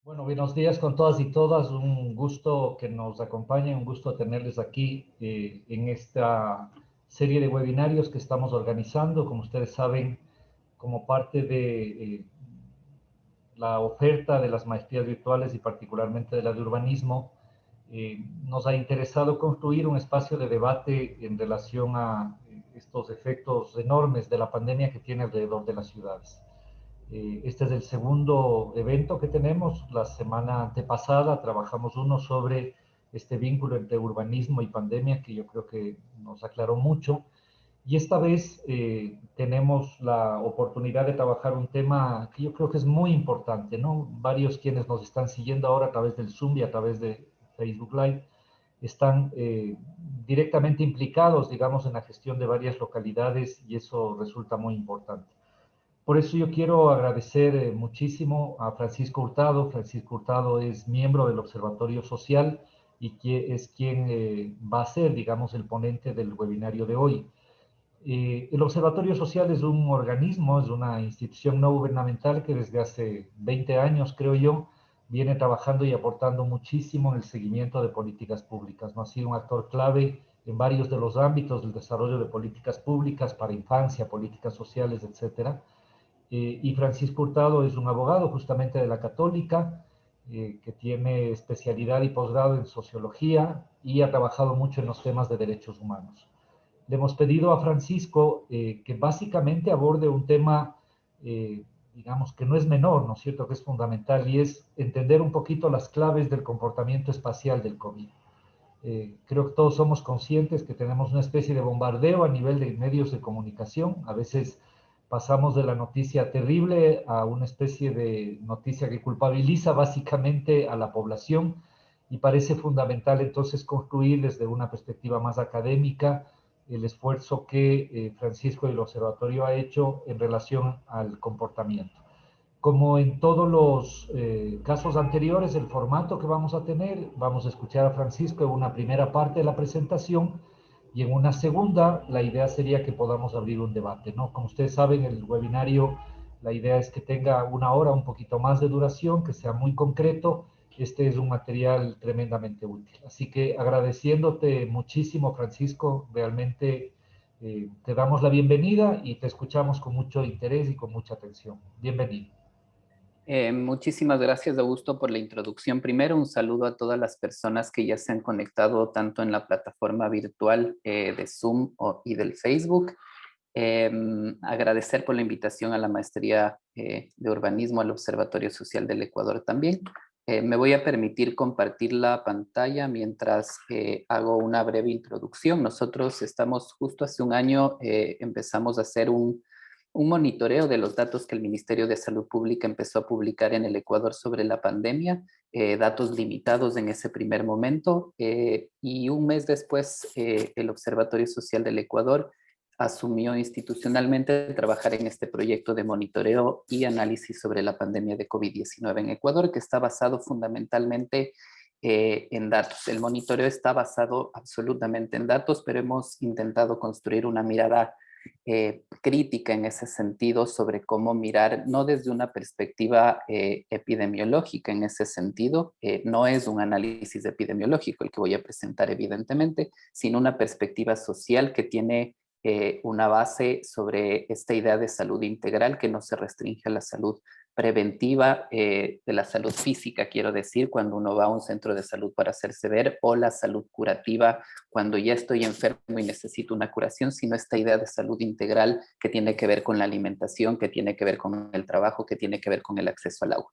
Bueno, buenos días con todas y todas. Un gusto que nos acompañen, un gusto tenerles aquí en esta serie de webinarios que estamos organizando, como ustedes saben, como parte de la oferta de las maestrías virtuales y particularmente de la de urbanismo. Nos ha interesado construir un espacio de debate en relación a estos efectos enormes de la pandemia que tiene alrededor de las ciudades. Este es el segundo evento que tenemos. La semana antepasada trabajamos uno sobre este vínculo entre urbanismo y pandemia, que yo creo que nos aclaró mucho. Y esta vez tenemos la oportunidad de trabajar un tema que yo creo que es muy importante, ¿no? Varios quienes nos están siguiendo ahora a través del Zoom y a través de Facebook Live están directamente implicados, digamos, en la gestión de varias localidades y eso resulta muy importante. Por eso yo quiero agradecer muchísimo a Francisco Hurtado. Francisco Hurtado es miembro del Observatorio Social y que es quien va a ser, digamos, el ponente del webinario de hoy. El Observatorio Social es un organismo, es una institución no gubernamental que desde hace 20 años, creo yo, viene trabajando y aportando muchísimo en el seguimiento de políticas públicas, ¿no? Ha sido un actor clave en varios de los ámbitos del desarrollo de políticas públicas para infancia, políticas sociales, etcétera. Y Francisco Hurtado es un abogado justamente de la Católica, que tiene especialidad y posgrado en sociología y ha trabajado mucho en los temas de derechos humanos. Le hemos pedido a Francisco que básicamente aborde un tema, digamos, que no es menor, ¿no es cierto?, que es fundamental y es entender un poquito las claves del comportamiento espacial del COVID. Creo que todos somos conscientes que tenemos una especie de bombardeo a nivel de medios de comunicación. A veces pasamos de la noticia terrible a una especie de noticia que culpabiliza básicamente a la población y parece fundamental entonces construir desde una perspectiva más académica el esfuerzo que Francisco y el Observatorio ha hecho en relación al comportamiento. Como en todos los casos anteriores, el formato que vamos a tener, vamos a escuchar a Francisco en una primera parte de la presentación y en una segunda, la idea sería que podamos abrir un debate, ¿no? Como ustedes saben, el webinario, la idea es que tenga una hora, un poquito más de duración, que sea muy concreto. Este es un material tremendamente útil. Así que agradeciéndote muchísimo, Francisco, realmente te damos la bienvenida y te escuchamos con mucho interés y con mucha atención. Bienvenido. Muchísimas gracias, Augusto, por la introducción. Primero, un saludo a todas las personas que ya se han conectado tanto en la plataforma virtual de Zoom y del Facebook. Agradecer por la invitación a la maestría de urbanismo al Observatorio Social del Ecuador también. Me voy a permitir compartir la pantalla mientras hago una breve introducción. Nosotros estamos justo hace un año, empezamos a hacer un monitoreo de los datos que el Ministerio de Salud Pública empezó a publicar en el Ecuador sobre la pandemia, datos limitados en ese primer momento, y un mes después el Observatorio Social del Ecuador asumió institucionalmente trabajar en este proyecto de monitoreo y análisis sobre la pandemia de COVID-19 en Ecuador, que está basado fundamentalmente en datos. El monitoreo está basado absolutamente en datos, pero hemos intentado construir una mirada crítica en ese sentido sobre cómo mirar, no desde una perspectiva epidemiológica en ese sentido, no es un análisis epidemiológico el que voy a presentar evidentemente, sino una perspectiva social que tiene una base sobre esta idea de salud integral que no se restringe a la salud preventiva, de la salud física, quiero decir, cuando uno va a un centro de salud para hacerse ver, o la salud curativa cuando ya estoy enfermo y necesito una curación, sino esta idea de salud integral que tiene que ver con la alimentación, que tiene que ver con el trabajo, que tiene que ver con el acceso al agua.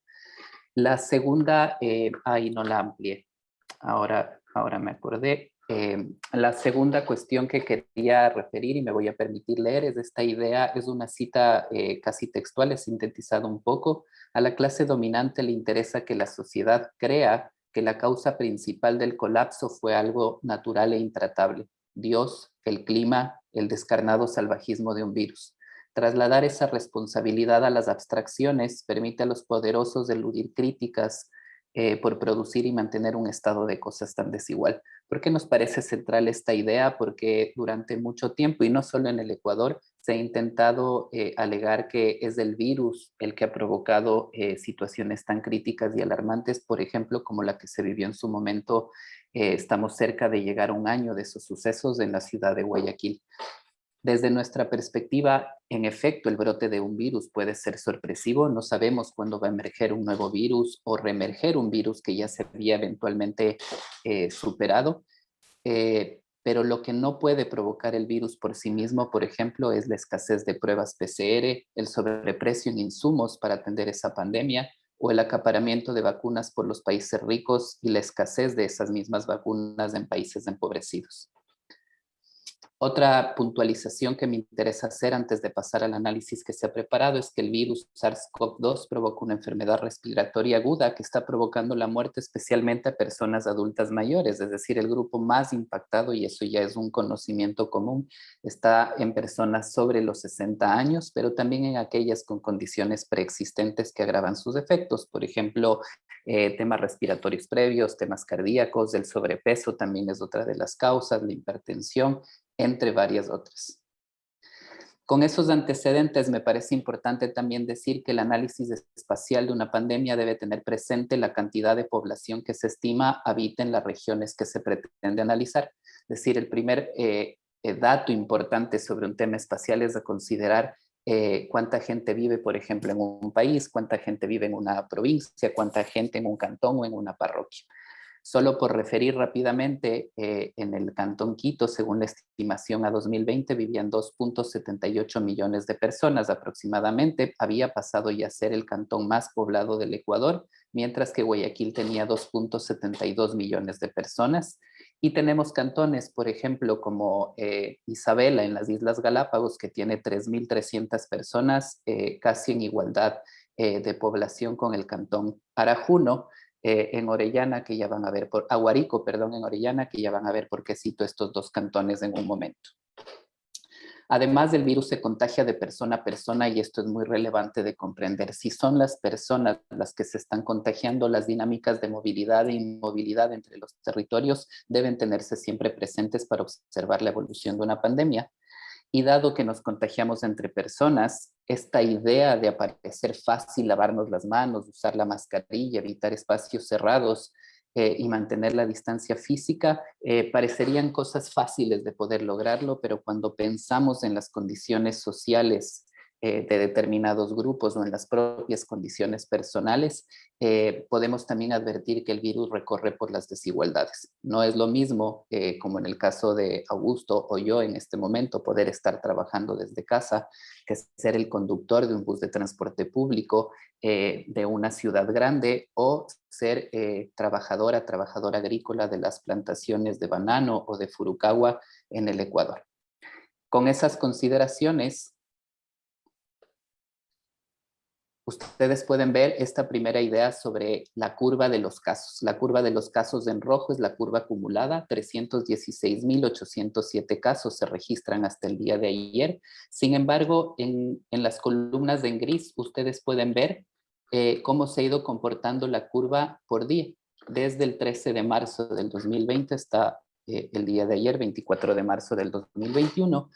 La segunda, ahí no la amplié, ahora me acordé. La segunda cuestión que quería referir y me voy a permitir leer es esta idea, es una cita casi textual, he sintetizado un poco. A la clase dominante le interesa que la sociedad crea que la causa principal del colapso fue algo natural e intratable: Dios, el clima, el descarnado salvajismo de un virus. Trasladar esa responsabilidad a las abstracciones permite a los poderosos eludir críticas por producir y mantener un estado de cosas tan desigual. ¿Por qué nos parece central esta idea? Porque durante mucho tiempo, y no solo en el Ecuador, se ha intentado alegar que es el virus el que ha provocado situaciones tan críticas y alarmantes, por ejemplo, como la que se vivió en su momento. Estamos cerca de llegar a un año de esos sucesos en la ciudad de Guayaquil. Desde nuestra perspectiva, en efecto, el brote de un virus puede ser sorpresivo. No sabemos cuándo va a emerger un nuevo virus o reemerger un virus que ya se había eventualmente superado. Pero lo que no puede provocar el virus por sí mismo, por ejemplo, es la escasez de pruebas PCR, el sobreprecio en insumos para atender esa pandemia o el acaparamiento de vacunas por los países ricos y la escasez de esas mismas vacunas en países empobrecidos. Otra puntualización que me interesa hacer antes de pasar al análisis que se ha preparado es que el virus SARS-CoV-2 provoca una enfermedad respiratoria aguda que está provocando la muerte especialmente a personas adultas mayores, es decir, el grupo más impactado, y eso ya es un conocimiento común, está en personas sobre los 60 años, pero también en aquellas con condiciones preexistentes que agravan sus efectos, por ejemplo, temas respiratorios previos, temas cardíacos, el sobrepeso también es otra de las causas, la hipertensión, entre varias otras. Con esos antecedentes, me parece importante también decir que el análisis espacial de una pandemia debe tener presente la cantidad de población que se estima habita en las regiones que se pretende analizar. Es decir, el primer dato importante sobre un tema espacial es de considerar cuánta gente vive, por ejemplo, en un país, cuánta gente vive en una provincia, cuánta gente en un cantón o en una parroquia. Solo por referir rápidamente, en el Cantón Quito, según la estimación a 2020, vivían 2.78 millones de personas aproximadamente. Había pasado ya a ser el cantón más poblado del Ecuador, mientras que Guayaquil tenía 2.72 millones de personas. Y tenemos cantones, por ejemplo, como Isabela en las Islas Galápagos, que tiene 3.300 personas, casi en igualdad de población con el cantón Arajuno. En Orellana, que ya van a ver por Aguarico, perdón, en Orellana, que ya van a ver por qué cito estos dos cantones en un momento. Además, el virus se contagia de persona a persona y esto es muy relevante de comprender. Si son las personas las que se están contagiando, las dinámicas de movilidad e inmovilidad entre los territorios deben tenerse siempre presentes para observar la evolución de una pandemia. Y dado que nos contagiamos entre personas, esta idea de aparecer fácil, lavarnos las manos, usar la mascarilla, evitar espacios cerrados y mantener la distancia física, parecerían cosas fáciles de poder lograrlo, pero cuando pensamos en las condiciones sociales de determinados grupos o en las propias condiciones personales, podemos también advertir que el virus recorre por las desigualdades. No es lo mismo, como en el caso de Augusto o yo en este momento, poder estar trabajando desde casa, que ser el conductor de un bus de transporte público de una ciudad grande o ser trabajador agrícola de las plantaciones de banano o de Furukawa en el Ecuador. Con esas consideraciones, ustedes pueden ver esta primera idea sobre la curva de los casos. La curva de los casos en rojo es la curva acumulada. 316.807 casos se registran hasta el día de ayer. Sin embargo, en las columnas en gris, ustedes pueden ver cómo se ha ido comportando la curva por día. Desde el 13 de marzo del 2020 hasta el día de ayer, 24 de marzo del 2021.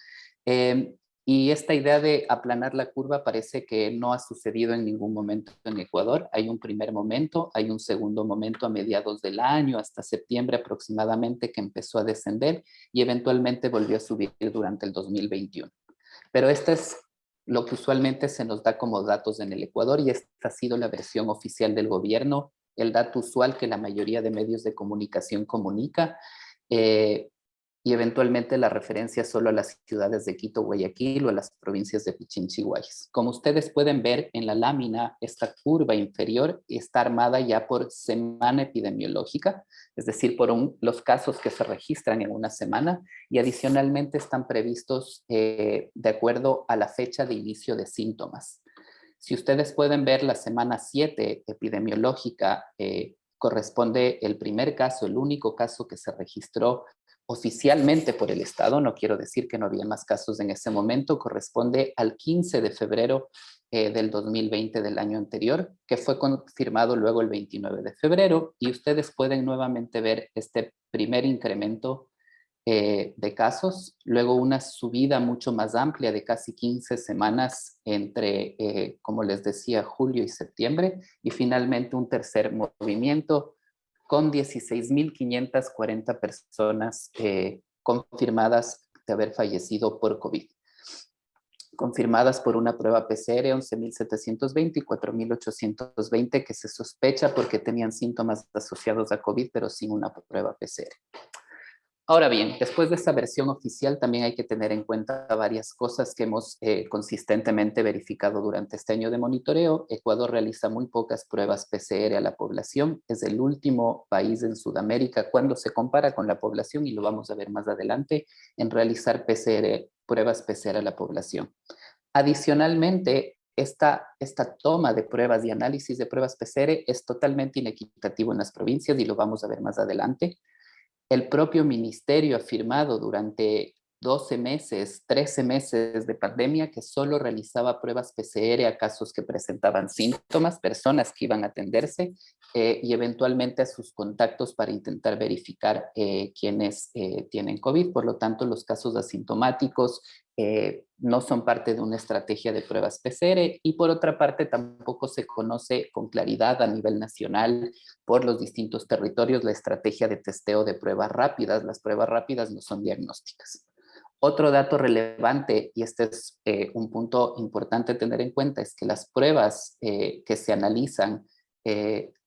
Y esta idea de aplanar la curva parece que no ha sucedido en ningún momento en Ecuador. Hay un primer momento, hay un segundo momento a mediados del año, hasta septiembre aproximadamente, que empezó a descender y eventualmente volvió a subir durante el 2021. Pero este es lo que usualmente se nos da como datos en el Ecuador y esta ha sido la versión oficial del gobierno, el dato usual que la mayoría de medios de comunicación comunica. Y eventualmente la referencia solo a las ciudades de Quito, Guayaquil o a las provincias de Pichincha y Guayas. Como ustedes pueden ver en la lámina, esta curva inferior está armada ya por semana epidemiológica, es decir, por los casos que se registran en una semana, y adicionalmente están previstos de acuerdo a la fecha de inicio de síntomas. Si ustedes pueden ver la semana 7 epidemiológica, corresponde el primer caso, el único caso que se registró oficialmente por el Estado, no quiero decir que no había más casos en ese momento, corresponde al 15 de febrero del 2020 del año anterior, que fue confirmado luego el 29 de febrero, y ustedes pueden nuevamente ver este primer incremento de casos, luego una subida mucho más amplia de casi 15 semanas entre, como les decía, julio y septiembre, y finalmente un tercer movimiento con 16.540 personas confirmadas de haber fallecido por COVID. Confirmadas por una prueba PCR, 11.720 y 4.820 que se sospecha porque tenían síntomas asociados a COVID, pero sin una prueba PCR. Ahora bien, después de esta versión oficial también hay que tener en cuenta varias cosas que hemos consistentemente verificado durante este año de monitoreo. Ecuador realiza muy pocas pruebas PCR a la población. Es el último país en Sudamérica cuando se compara con la población, y lo vamos a ver más adelante, en realizar pruebas PCR a la población. Adicionalmente, esta toma de pruebas y análisis de pruebas PCR es totalmente inequitativo en las provincias, y lo vamos a ver más adelante. El propio ministerio ha afirmado durante 12 meses, 13 meses de pandemia que solo realizaba pruebas PCR a casos que presentaban síntomas, personas que iban a atenderse y eventualmente a sus contactos para intentar verificar quiénes tienen COVID. Por lo tanto, los casos asintomáticos no son parte de una estrategia de pruebas PCR, y por otra parte tampoco se conoce con claridad a nivel nacional por los distintos territorios la estrategia de testeo de pruebas rápidas. Las pruebas rápidas no son diagnósticas. Otro dato relevante, y este es un punto importante tener en cuenta, es que las pruebas que se analizan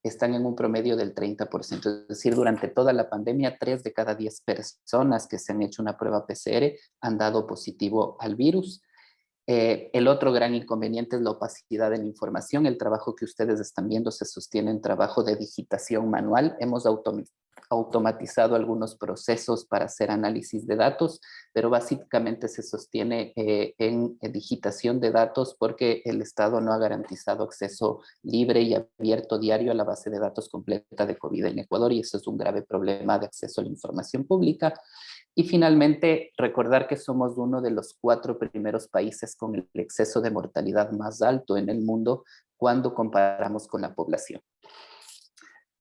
están en un promedio del 30%, es decir, durante toda la pandemia, 3 de cada 10 personas que se han hecho una prueba PCR han dado positivo al virus. El otro gran inconveniente es la opacidad de la información. El trabajo que ustedes están viendo se sostiene en trabajo de digitación manual. Hemos automatizado algunos procesos para hacer análisis de datos, pero básicamente se sostiene en digitación de datos porque el Estado no ha garantizado acceso libre y abierto diario a la base de datos completa de COVID en Ecuador, y eso es un grave problema de acceso a la información pública. Y finalmente, recordar que somos uno de los 4 primeros países con el exceso de mortalidad más alto en el mundo cuando comparamos con la población.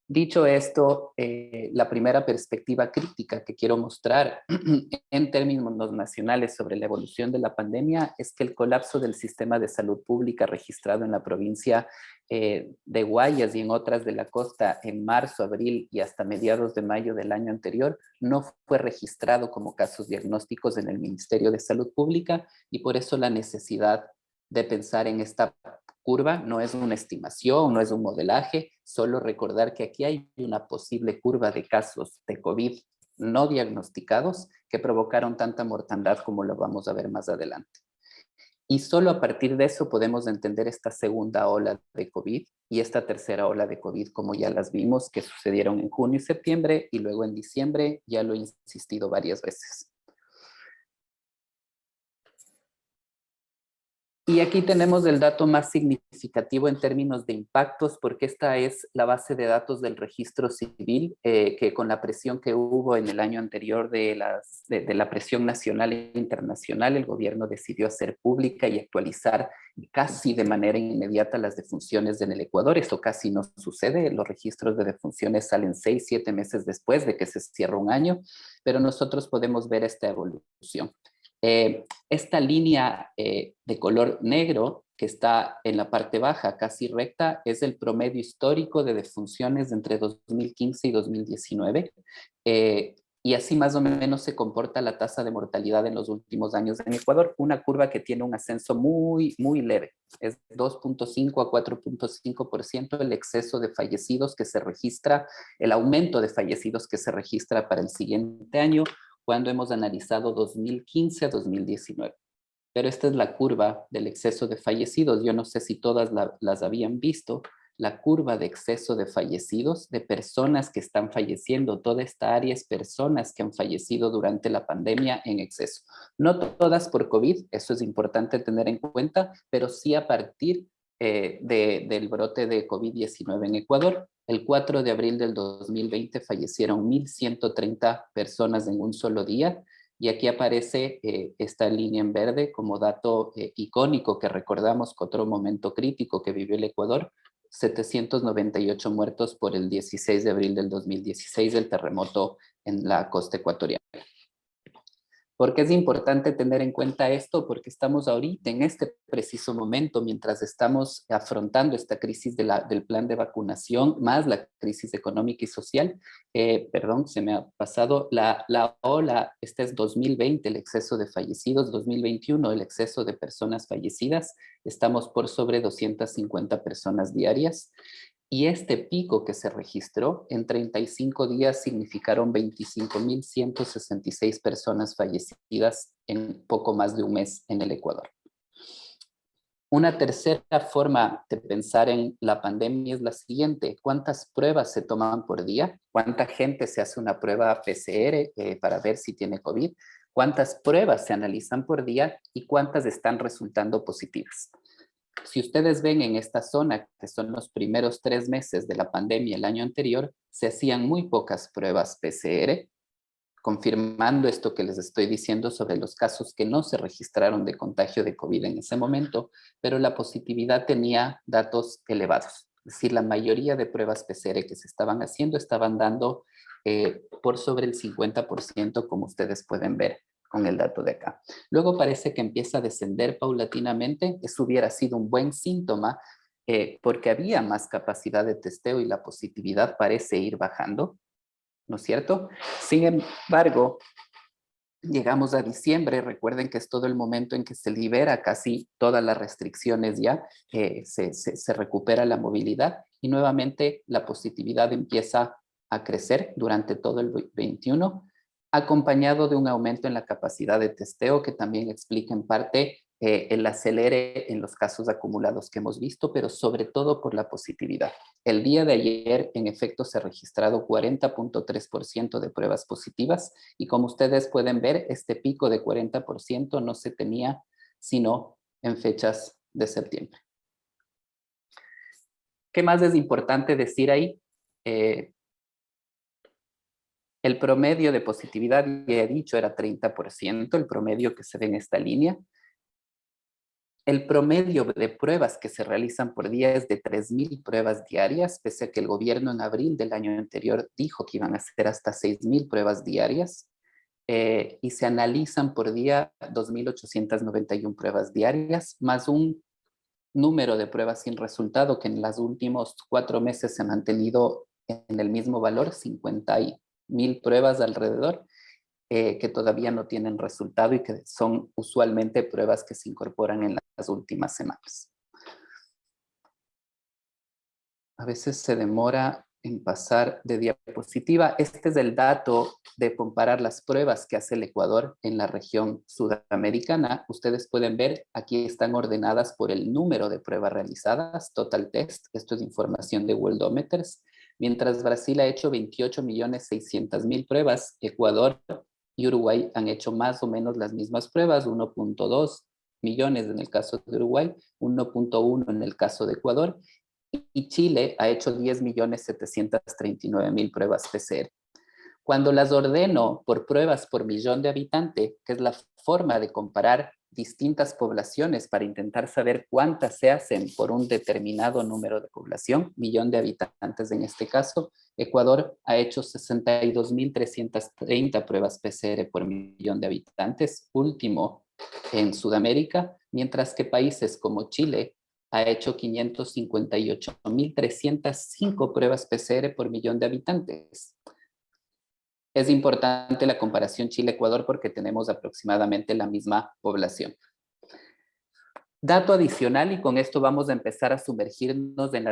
Dicho esto, la primera perspectiva crítica que quiero mostrar en términos nacionales sobre la evolución de la pandemia es que el colapso del sistema de salud pública registrado en la provincia de Guayas y en otras de la costa en marzo, abril y hasta mediados de mayo del año anterior no fue registrado como casos diagnósticos en el Ministerio de Salud Pública, y por eso la necesidad de pensar en esta curva. No es una estimación, no es un modelaje, solo recordar que aquí hay una posible curva de casos de COVID no diagnosticados que provocaron tanta mortandad como lo vamos a ver más adelante. Y solo a partir de eso podemos entender esta segunda ola de COVID y esta tercera ola de COVID, como ya las vimos, que sucedieron en junio y septiembre, y luego en diciembre. Ya lo he insistido varias veces. Y aquí tenemos el dato más significativo en términos de impactos, porque esta es la base de datos del registro civil, que con la presión que hubo en el año anterior de la presión nacional e internacional, el gobierno decidió hacer pública y actualizar casi de manera inmediata las defunciones en el Ecuador. Esto casi no sucede. Los registros de defunciones salen 6, 7 meses después de que se cierra un año, pero nosotros podemos ver esta evolución. Esta línea de color negro que está en la parte baja, casi recta, es el promedio histórico de defunciones entre 2015 y 2019. Y así más o menos se comporta la tasa de mortalidad en los últimos años en Ecuador, una curva que tiene un ascenso muy, muy leve. Es 2.5 a 4.5% el exceso de fallecidos que se registra, el aumento de fallecidos que se registra para el siguiente año, cuando hemos analizado 2015 a 2019. Pero esta es la curva del exceso de fallecidos. Yo no sé si todas las habían visto. La curva de exceso de fallecidos, de personas que están falleciendo. Toda esta área es personas que han fallecido durante la pandemia en exceso. No todas por COVID, eso es importante tener en cuenta, pero sí a partir del brote de COVID-19 en Ecuador. El 4 de abril del 2020 fallecieron 1.130 personas en un solo día, y aquí aparece esta línea en verde como dato icónico que recordamos con otro momento crítico que vivió el Ecuador: 798 muertos por el 16 de abril del 2016, el terremoto en la costa ecuatoriana. ¿Por qué es importante tener en cuenta esto? Porque estamos ahorita, en este preciso momento, mientras estamos afrontando esta crisis del plan de vacunación, más la crisis económica y social. Perdón, se me ha pasado la ola. Este es 2020, el exceso de fallecidos; 2021, el exceso de personas fallecidas. Estamos por sobre 250 personas diarias. Y este pico que se registró en 35 días significaron 25.166 personas fallecidas en poco más de un mes en el Ecuador. Una tercera forma de pensar en la pandemia es la siguiente: ¿cuántas pruebas se toman por día? ¿Cuánta gente se hace una prueba PCR para ver si tiene COVID? ¿Cuántas pruebas se analizan por día? ¿Y cuántas están resultando positivas? Si ustedes ven en esta zona, que son los primeros 3 meses de la pandemia el año anterior, se hacían muy pocas pruebas PCR, confirmando esto que les estoy diciendo sobre los casos que no se registraron de contagio de COVID en ese momento, pero la positividad tenía datos elevados. Es decir, la mayoría de pruebas PCR que se estaban haciendo estaban dando por sobre el 50%, como ustedes pueden ver con el dato de acá. Luego parece que empieza a descender paulatinamente. Eso hubiera sido un buen síntoma porque había más capacidad de testeo y la positividad parece ir bajando, ¿no es cierto? Sin embargo, llegamos a diciembre. Recuerden que es todo el momento en que se libera casi todas las restricciones ya, se recupera la movilidad, y nuevamente la positividad empieza a crecer durante todo el 21, acompañado de un aumento en la capacidad de testeo que también explica en parte el acelere en los casos acumulados que hemos visto, pero sobre todo por la positividad. El día de ayer, en efecto, se ha registrado 40.3% de pruebas positivas, y como ustedes pueden ver, este pico de 40% no se tenía sino en fechas de septiembre. ¿Qué más es importante decir ahí? El promedio de positividad, ya he dicho, era 30%, el promedio que se ve en esta línea. El promedio de pruebas que se realizan por día es de 3.000 pruebas diarias, pese a que el gobierno en abril del año anterior dijo que iban a hacer hasta 6.000 pruebas diarias, y se analizan por día 2.891 pruebas diarias, más un número de pruebas sin resultado que en los últimos 4 meses se ha mantenido en el mismo valor, 50.000 pruebas alrededor, que todavía no tienen resultado y que son usualmente pruebas que se incorporan en las últimas semanas. A veces se demora en pasar de diapositiva. Este es el dato de comparar las pruebas que hace el Ecuador en la región sudamericana. Ustedes pueden ver, aquí están ordenadas por el número de pruebas realizadas, total test. Esto es información de Worldometers. Mientras Brasil ha hecho 28.600.000 pruebas, Ecuador y Uruguay han hecho más o menos las mismas pruebas, 1.2 millones en el caso de Uruguay, 1.1 en el caso de Ecuador, y Chile ha hecho 10.739.000 pruebas PCR. Cuando las ordeno por pruebas por millón de habitantes, que es la forma de comparar distintas poblaciones para intentar saber cuántas se hacen por un determinado número de población, millón de habitantes en este caso, Ecuador ha hecho 62.330 pruebas PCR por millón de habitantes, último en Sudamérica, mientras que países como Chile ha hecho 558.305 pruebas PCR por millón de habitantes. Es importante la comparación Chile-Ecuador porque tenemos aproximadamente la misma población. Dato adicional, y con esto vamos a empezar a sumergirnos en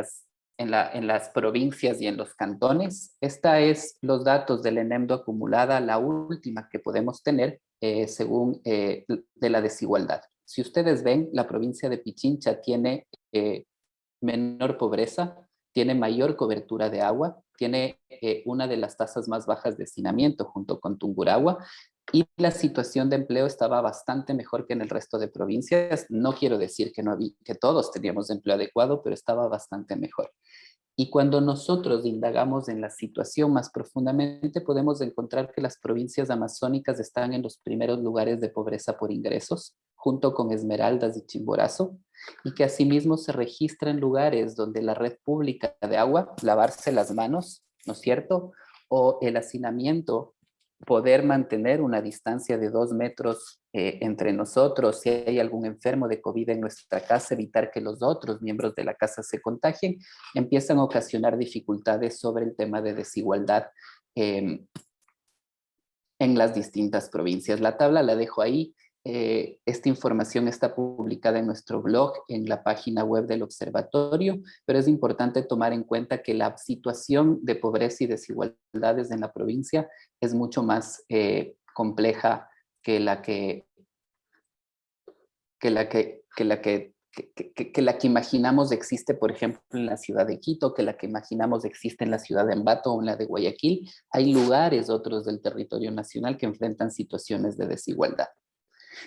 las provincias y en los cantones. Esta es los datos del ENEMDO acumulada, la última que podemos tener según de la desigualdad. Si ustedes ven, la provincia de Pichincha tiene menor pobreza, tiene mayor cobertura de agua, tiene una de las tasas más bajas de hacinamiento junto con Tungurahua, y la situación de empleo estaba bastante mejor que en el resto de provincias. No quiero decir que, no había, que todos teníamos empleo adecuado, pero estaba bastante mejor. Y cuando nosotros indagamos en la situación más profundamente, podemos encontrar que las provincias amazónicas están en los primeros lugares de pobreza por ingresos, junto con Esmeraldas y Chimborazo, y que asimismo se registran lugares donde la red pública de agua, lavarse las manos, ¿no es cierto?, o el hacinamiento, poder mantener una distancia de 2 metros entre nosotros, si hay algún enfermo de COVID en nuestra casa, evitar que los otros miembros de la casa se contagien, empiezan a ocasionar dificultades sobre el tema de desigualdad en las distintas provincias. La tabla la dejo ahí. Esta información está publicada en nuestro blog, en la página web del observatorio, pero es importante tomar en cuenta que la situación de pobreza y desigualdades en la provincia es mucho más compleja que la que imaginamos existe, por ejemplo, en la ciudad de Quito, que la que imaginamos existe en la ciudad de Ambato o en la de Guayaquil. Hay lugares otros del territorio nacional que enfrentan situaciones de desigualdad.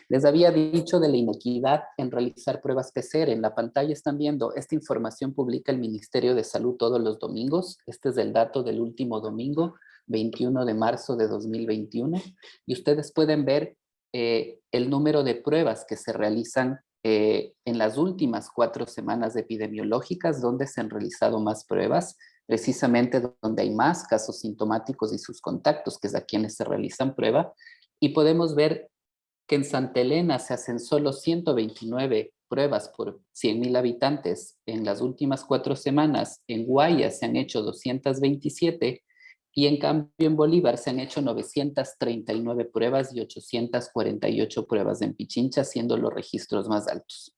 Les había dicho de la inequidad en realizar pruebas PCR. En la pantalla están viendo, esta información publica el Ministerio de Salud todos los domingos. Este es el dato del último domingo, 21 de marzo de 2021. Y ustedes pueden ver el número de pruebas que se realizan en las últimas 4 semanas epidemiológicas, donde se han realizado más pruebas, precisamente donde hay más casos sintomáticos y sus contactos, que es a quienes se realizan prueba. Y podemos ver que en Santa Elena se hacen solo 129 pruebas por 100.000 habitantes en las últimas 4 semanas. En Guayas se han hecho 227 y en cambio en Bolívar se han hecho 939 pruebas y 848 pruebas en Pichincha, siendo los registros más altos.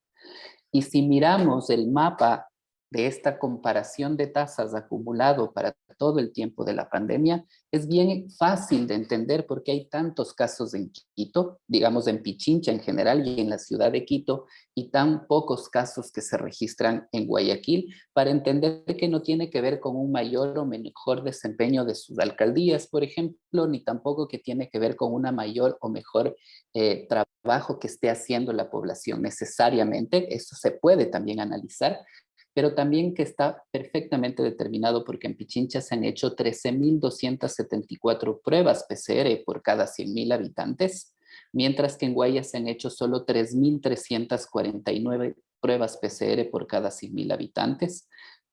Y si miramos el mapa de esta comparación de tasas acumulado para todo el tiempo de la pandemia, es bien fácil de entender por qué hay tantos casos en Quito, digamos en Pichincha en general y en la ciudad de Quito, y tan pocos casos que se registran en Guayaquil, para entender que no tiene que ver con un mayor o mejor desempeño de sus alcaldías, por ejemplo, ni tampoco que tiene que ver con una mayor o mejor trabajo que esté haciendo la población necesariamente. Eso se puede también analizar, pero también que está perfectamente determinado porque en Pichincha se han hecho 13.274 pruebas PCR por cada 100.000 habitantes, mientras que en Guayas se han hecho solo 3.349 pruebas PCR por cada 100.000 habitantes.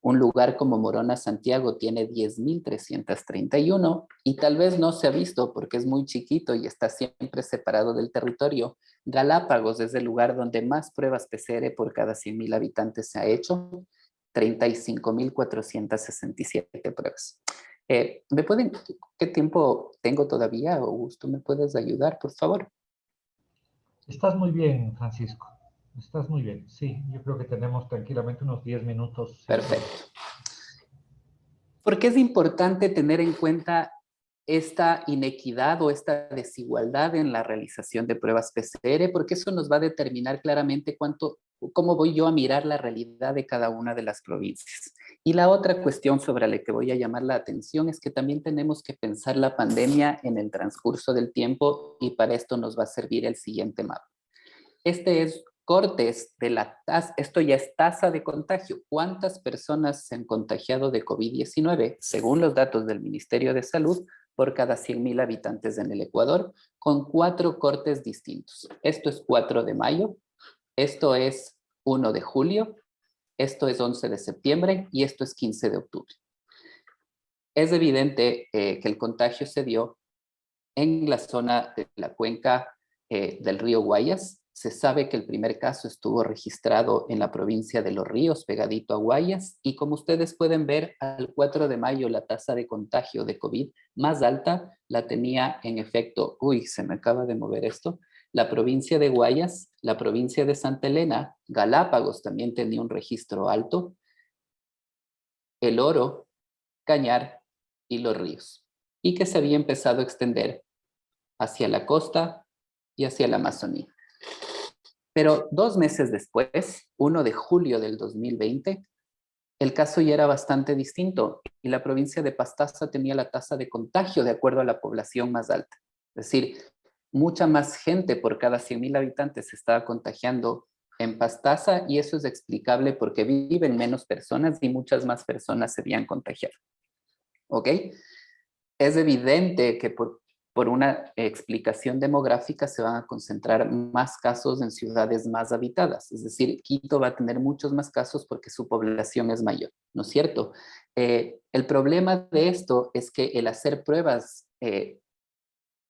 Un lugar como Morona, Santiago, tiene 10.331 y tal vez no se ha visto porque es muy chiquito y está siempre separado del territorio. Galápagos es el lugar donde más pruebas PCR por cada 100.000 habitantes se ha hecho, 35.467 pruebas. ¿Qué tiempo tengo todavía, Augusto? ¿Me puedes ayudar, por favor? Estás muy bien, Francisco. Estás muy bien. Sí, yo creo que tenemos tranquilamente unos 10 minutos. Perfecto. ¿Por qué es importante tener en cuenta esta inequidad o esta desigualdad en la realización de pruebas PCR? Porque eso nos va a determinar claramente cómo voy yo a mirar la realidad de cada una de las provincias. Y la otra cuestión sobre la que voy a llamar la atención es que también tenemos que pensar la pandemia en el transcurso del tiempo, y para esto nos va a servir el siguiente mapa. Este es cortes de la tasa, esto ya es tasa de contagio. ¿Cuántas personas se han contagiado de COVID-19? Según los datos del Ministerio de Salud, por cada 100.000 habitantes en el Ecuador, con 4 cortes distintos. Esto es 4 de mayo, esto es 1 de julio, esto es 11 de septiembre y esto es 15 de octubre. Es evidente que el contagio se dio en la zona de la cuenca del río Guayas. Se sabe que el primer caso estuvo registrado en la provincia de Los Ríos, pegadito a Guayas, y como ustedes pueden ver, al 4 de mayo la tasa de contagio de COVID más alta la tenía en efecto, se me acaba de mover esto, la provincia de Guayas, la provincia de Santa Elena, Galápagos también tenía un registro alto, El Oro, Cañar y Los Ríos, y que se había empezado a extender hacia la costa y hacia la Amazonía. Pero 2 meses después, 1 de julio del 2020, el caso ya era bastante distinto y la provincia de Pastaza tenía la tasa de contagio de acuerdo a la población más alta. Es decir, mucha más gente por cada 100.000 habitantes se estaba contagiando en Pastaza, y eso es explicable porque viven menos personas y muchas más personas se habían contagiado. ¿Ok? Es evidente que por una explicación demográfica se van a concentrar más casos en ciudades más habitadas. Es decir, Quito va a tener muchos más casos porque su población es mayor, ¿no es cierto? El problema de esto es que el hacer pruebas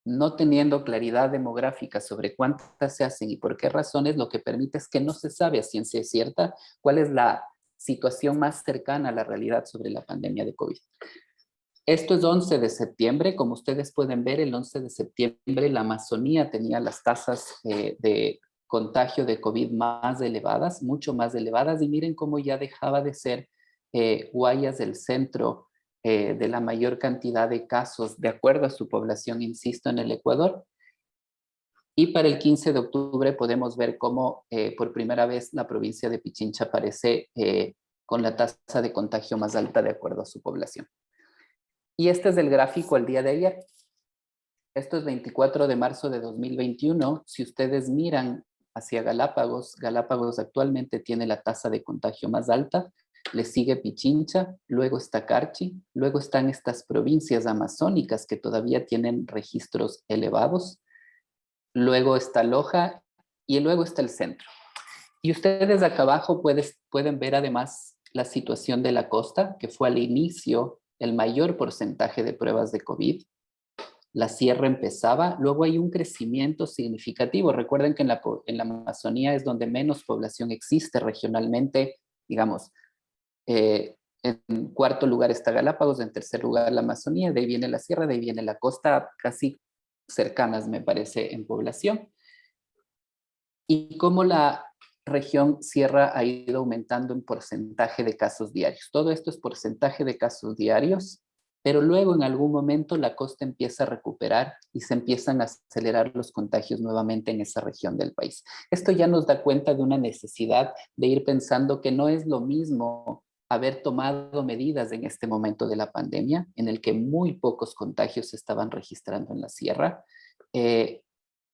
no teniendo claridad demográfica sobre cuántas se hacen y por qué razones, lo que permite es que no se sabe a ciencia cierta cuál es la situación más cercana a la realidad sobre la pandemia de COVID. Esto es 11 de septiembre. Como ustedes pueden ver, el 11 de septiembre la Amazonía tenía las tasas de contagio de COVID más elevadas, mucho más elevadas, y miren cómo ya dejaba de ser Guayas el centro de la mayor cantidad de casos, de acuerdo a su población, insisto, en el Ecuador. Y para el 15 de octubre podemos ver cómo por primera vez la provincia de Pichincha aparece con la tasa de contagio más alta de acuerdo a su población. Y este es el gráfico al día de ayer. Esto es 24 de marzo de 2021. Si ustedes miran hacia Galápagos, Galápagos actualmente tiene la tasa de contagio más alta, le sigue Pichincha, luego está Carchi, luego están estas provincias amazónicas que todavía tienen registros elevados, luego está Loja y luego está el centro. Y ustedes acá abajo pueden ver además la situación de la costa, que fue al inicio el mayor porcentaje de pruebas de COVID. La sierra empezaba, luego hay un crecimiento significativo. Recuerden que en la Amazonía es donde menos población existe regionalmente, digamos. En cuarto lugar está Galápagos, en tercer lugar la Amazonía, de ahí viene la sierra, de ahí viene la costa, casi cercanas me parece en población. Y cómo la región sierra ha ido aumentando en porcentaje de casos diarios. Todo esto es porcentaje de casos diarios, pero luego en algún momento la costa empieza a recuperar y se empiezan a acelerar los contagios nuevamente en esa región del país. Esto ya nos da cuenta de una necesidad de ir pensando que no es lo mismo haber tomado medidas en este momento de la pandemia, en el que muy pocos contagios se estaban registrando en la sierra,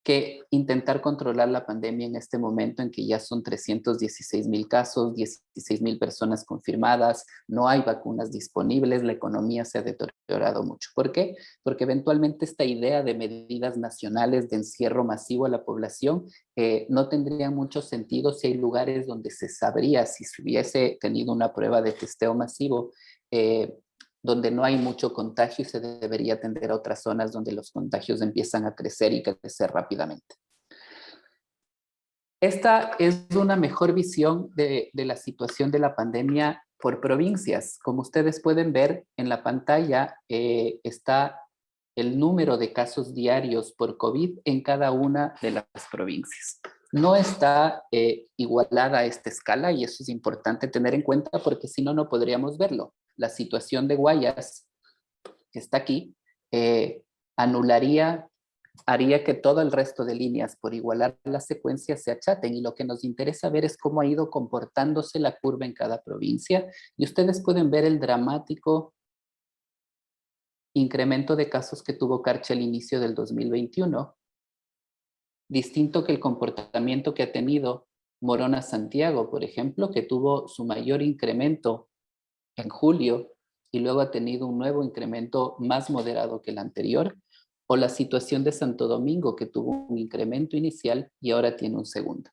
que intentar controlar la pandemia en este momento en que ya son 316,000 casos, 16,000 personas confirmadas, no hay vacunas disponibles, la economía se ha deteriorado mucho. ¿Por qué? Porque eventualmente esta idea de medidas nacionales de encierro masivo a la población no tendría mucho sentido si hay lugares donde se sabría, si se hubiese tenido una prueba de testeo masivo, donde no hay mucho contagio y se debería atender a otras zonas donde los contagios empiezan a crecer y crecer rápidamente. Esta es una mejor visión de la situación de la pandemia por provincias. Como ustedes pueden ver en la pantalla, está el número de casos diarios por COVID en cada una de las provincias. No está igualada a esta escala y eso es importante tener en cuenta porque si no, no podríamos verlo. La situación de Guayas, que está aquí, haría que todo el resto de líneas por igualar las secuencias se achaten, y lo que nos interesa ver es cómo ha ido comportándose la curva en cada provincia, y ustedes pueden ver el dramático incremento de casos que tuvo Carchi al inicio del 2021, distinto que el comportamiento que ha tenido Morona Santiago, por ejemplo, que tuvo su mayor incremento en julio y luego ha tenido un nuevo incremento más moderado que el anterior, o la situación de Santo Domingo, que tuvo un incremento inicial y ahora tiene un segundo.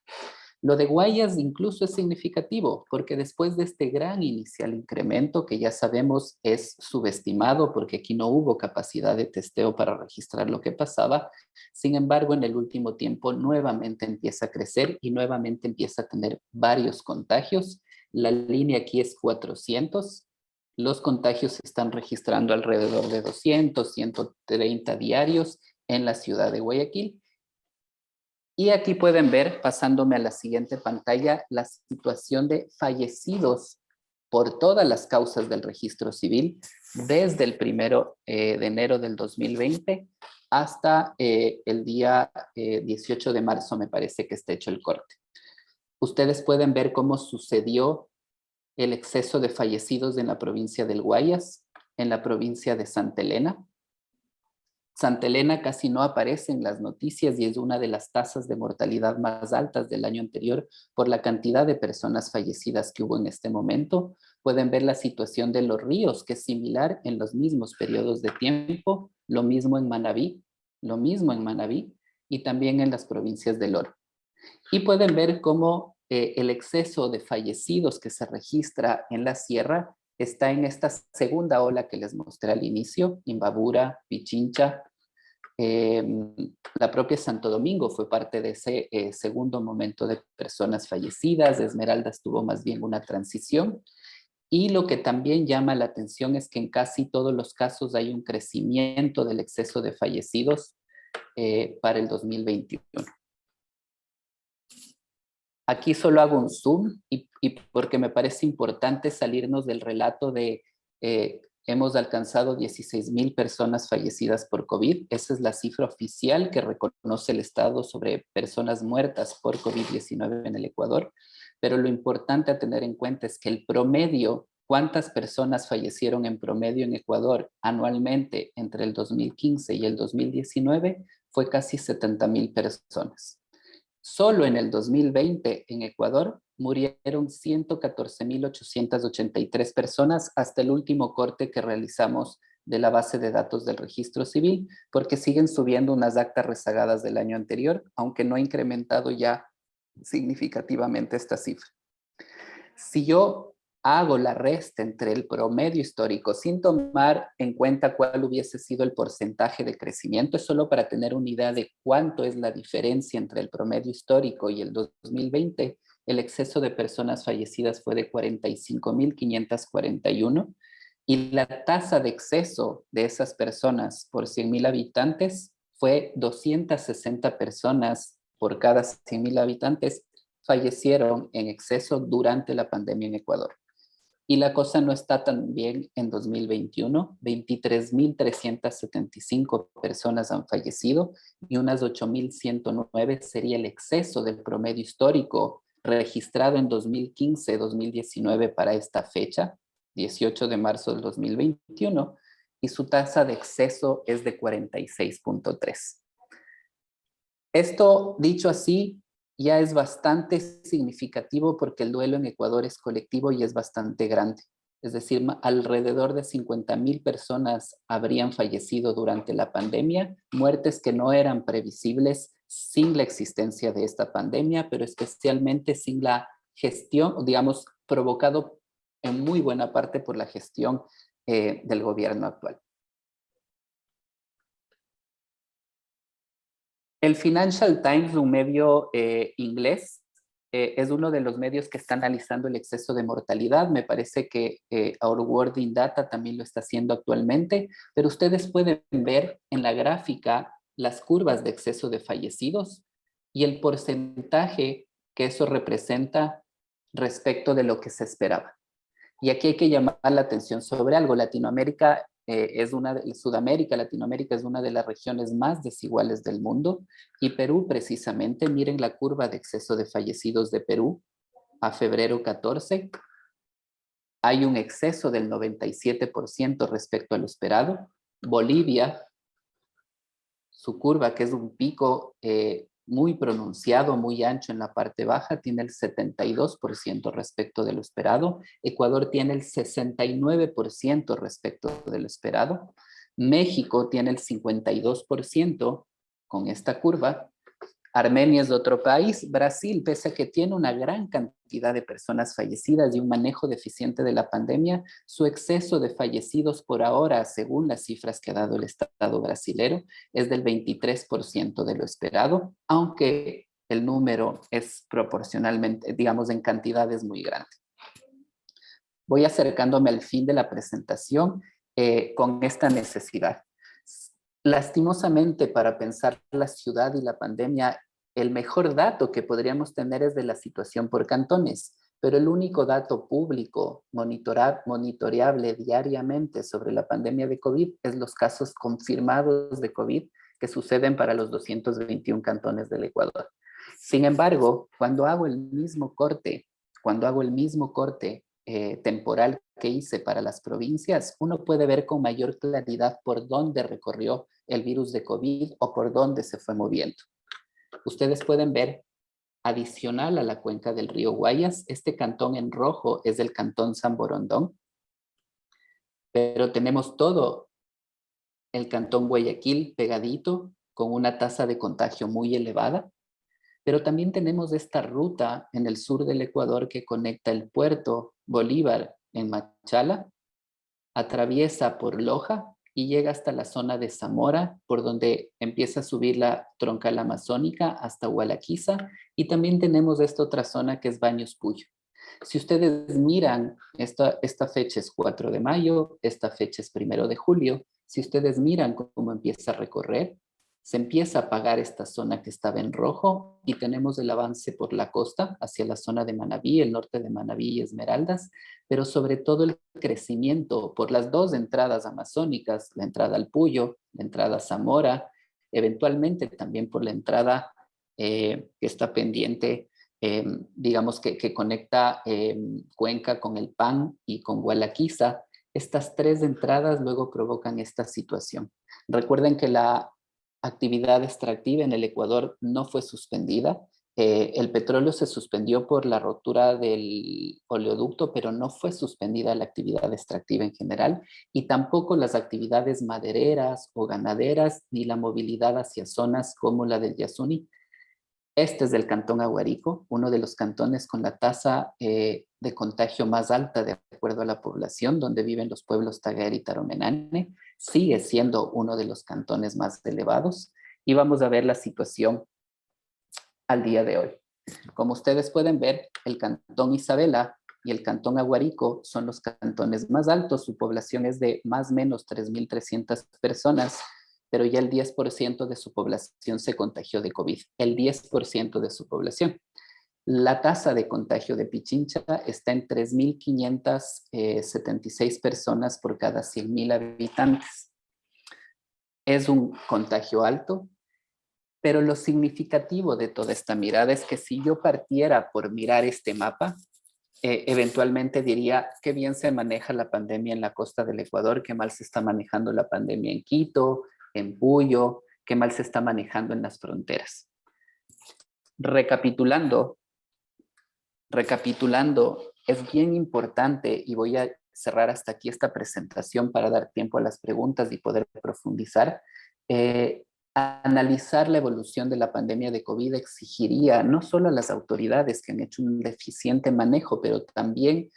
Lo de Guayas incluso es significativo, porque después de este gran inicial incremento, que ya sabemos es subestimado porque aquí no hubo capacidad de testeo para registrar lo que pasaba, sin embargo, en el último tiempo nuevamente empieza a crecer y nuevamente empieza a tener varios contagios. La línea aquí es 400. Los contagios se están registrando alrededor de 200, 130 diarios en la ciudad de Guayaquil. Y aquí pueden ver, pasándome a la siguiente pantalla, la situación de fallecidos por todas las causas del registro civil desde el 1 de enero del 2020 hasta el día 18 de marzo, me parece que está hecho el corte. Ustedes pueden ver cómo sucedió el exceso de fallecidos en la provincia del Guayas, en la provincia de Santa Elena, Santa Elena casi no aparece en las noticias y es una de las tasas de mortalidad más altas del año anterior por la cantidad de personas fallecidas que hubo en este momento. Pueden ver la situación de Los Ríos, que es similar en los mismos periodos de tiempo, lo mismo en Manabí, y también en las provincias del Oro. Y pueden ver cómo el exceso de fallecidos que se registra en la sierra está en esta segunda ola que les mostré al inicio, Imbabura, Pichincha. La propia Santo Domingo fue parte de ese segundo momento de personas fallecidas. Esmeraldas tuvo más bien una transición. Y lo que también llama la atención es que en casi todos los casos hay un crecimiento del exceso de fallecidos para el 2021. Aquí solo hago un zoom y porque me parece importante salirnos del relato de hemos alcanzado 16,000 personas fallecidas por COVID. Esa es la cifra oficial que reconoce el Estado sobre personas muertas por COVID-19 en el Ecuador. Pero lo importante a tener en cuenta es que el promedio, cuántas personas fallecieron en promedio en Ecuador anualmente entre el 2015 y el 2019, fue casi 70,000 personas. Solo en el 2020 en Ecuador murieron 114,883 personas hasta el último corte que realizamos de la base de datos del registro civil, porque siguen subiendo unas actas rezagadas del año anterior, aunque no ha incrementado ya significativamente esta cifra. Si yo hago la resta entre el promedio histórico sin tomar en cuenta cuál hubiese sido el porcentaje de crecimiento, es solo para tener una idea de cuánto es la diferencia entre el promedio histórico y el 2020, el exceso de personas fallecidas fue de 45,541 y la tasa de exceso de esas personas por 100,000 habitantes fue 260 personas por cada 100,000 habitantes fallecieron en exceso durante la pandemia en Ecuador. Y la cosa no está tan bien en 2021. 23,375 personas han fallecido y unas 8,109 sería el exceso del promedio histórico registrado en 2015-2019 para esta fecha, 18 de marzo del 2021, y su tasa de exceso es de 46,3. Esto, dicho así, ya es bastante significativo porque el duelo en Ecuador es colectivo y es bastante grande. Es decir, alrededor de 50,000 personas habrían fallecido durante la pandemia, muertes que no eran previsibles sin la existencia de esta pandemia, pero especialmente sin la gestión, digamos, provocado en muy buena parte por la gestión del gobierno actual. El Financial Times, un medio inglés, es uno de los medios que está analizando el exceso de mortalidad. Me parece que Our World in Data también lo está haciendo actualmente, pero ustedes pueden ver en la gráfica las curvas de exceso de fallecidos y el porcentaje que eso representa respecto de lo que se esperaba. Y aquí hay que llamar la atención sobre algo. Latinoamérica es una de las regiones más desiguales del mundo y Perú precisamente, miren la curva de exceso de fallecidos de Perú a febrero 14, hay un exceso del 97% respecto a lo esperado. Bolivia, su curva que es un pico muy pronunciado, muy ancho en la parte baja, tiene el 72% respecto de lo esperado. Ecuador tiene el 69% respecto de lo esperado. México tiene el 52% con esta curva. Armenia es otro país. Brasil, pese a que tiene una gran cantidad de personas fallecidas y un manejo deficiente de la pandemia, su exceso de fallecidos por ahora, según las cifras que ha dado el Estado brasilero, es del 23% de lo esperado, aunque el número es proporcionalmente, digamos, en cantidades muy grande. Voy acercándome al fin de la presentación con esta necesidad. Lastimosamente, para pensar la ciudad y la pandemia, el mejor dato que podríamos tener es de la situación por cantones, pero el único dato público monitoreable diariamente sobre la pandemia de COVID es los casos confirmados de COVID que suceden para los 221 cantones del Ecuador. Sin embargo, cuando hago el mismo corte temporal que hice para las provincias, uno puede ver con mayor claridad por dónde recorrió el virus de COVID o por dónde se fue moviendo. Ustedes pueden ver, adicional a la cuenca del río Guayas, este cantón en rojo es el cantón San Borondón, pero tenemos todo el cantón Guayaquil pegadito, con una tasa de contagio muy elevada, pero también tenemos esta ruta en el sur del Ecuador que conecta el puerto Bolívar en Machala, atraviesa por Loja y llega hasta la zona de Zamora, por donde empieza a subir la troncal amazónica hasta Hualaquiza, y también tenemos esta otra zona que es Baños Puyo. Si ustedes miran, esta fecha es 4 de mayo, esta fecha es 1 de julio, si ustedes miran cómo empieza a recorrer, se empieza a apagar esta zona que estaba en rojo y tenemos el avance por la costa hacia la zona de Manabí, el norte de Manabí y Esmeraldas, pero sobre todo el crecimiento por las dos entradas amazónicas, la entrada al Puyo, la entrada a Zamora, eventualmente también por la entrada que está pendiente, digamos que conecta Cuenca con el PAN y con Hualaquiza. Estas tres entradas luego provocan esta situación. Recuerden que la actividad extractiva en el Ecuador no fue suspendida. El petróleo se suspendió por la rotura del oleoducto, pero no fue suspendida la actividad extractiva en general, y tampoco las actividades madereras o ganaderas, ni la movilidad hacia zonas como la del Yasuní. Este es del cantón Aguarico, uno de los cantones con la tasa de contagio más alta de acuerdo a la población, donde viven los pueblos Taguer y Taromenane. Sigue siendo uno de los cantones más elevados, y vamos a ver la situación al día de hoy. Como ustedes pueden ver, el cantón Isabela y el cantón Aguarico son los cantones más altos. Su población es de más o menos 3.300 personas, pero ya el 10% de su población se contagió de COVID. El 10% de su población. La tasa de contagio de Pichincha está en 3.576 personas por cada 100.000 habitantes. Es un contagio alto, pero lo significativo de toda esta mirada es que si yo partiera por mirar este mapa, eventualmente diría qué bien se maneja la pandemia en la costa del Ecuador, qué mal se está manejando la pandemia en Quito, en Puyo, qué mal se está manejando en las fronteras. Recapitulando, es bien importante, y voy a cerrar hasta aquí esta presentación para dar tiempo a las preguntas y poder profundizar. Analizar la evolución de la pandemia de COVID exigiría no solo a las autoridades que han hecho un deficiente manejo, pero también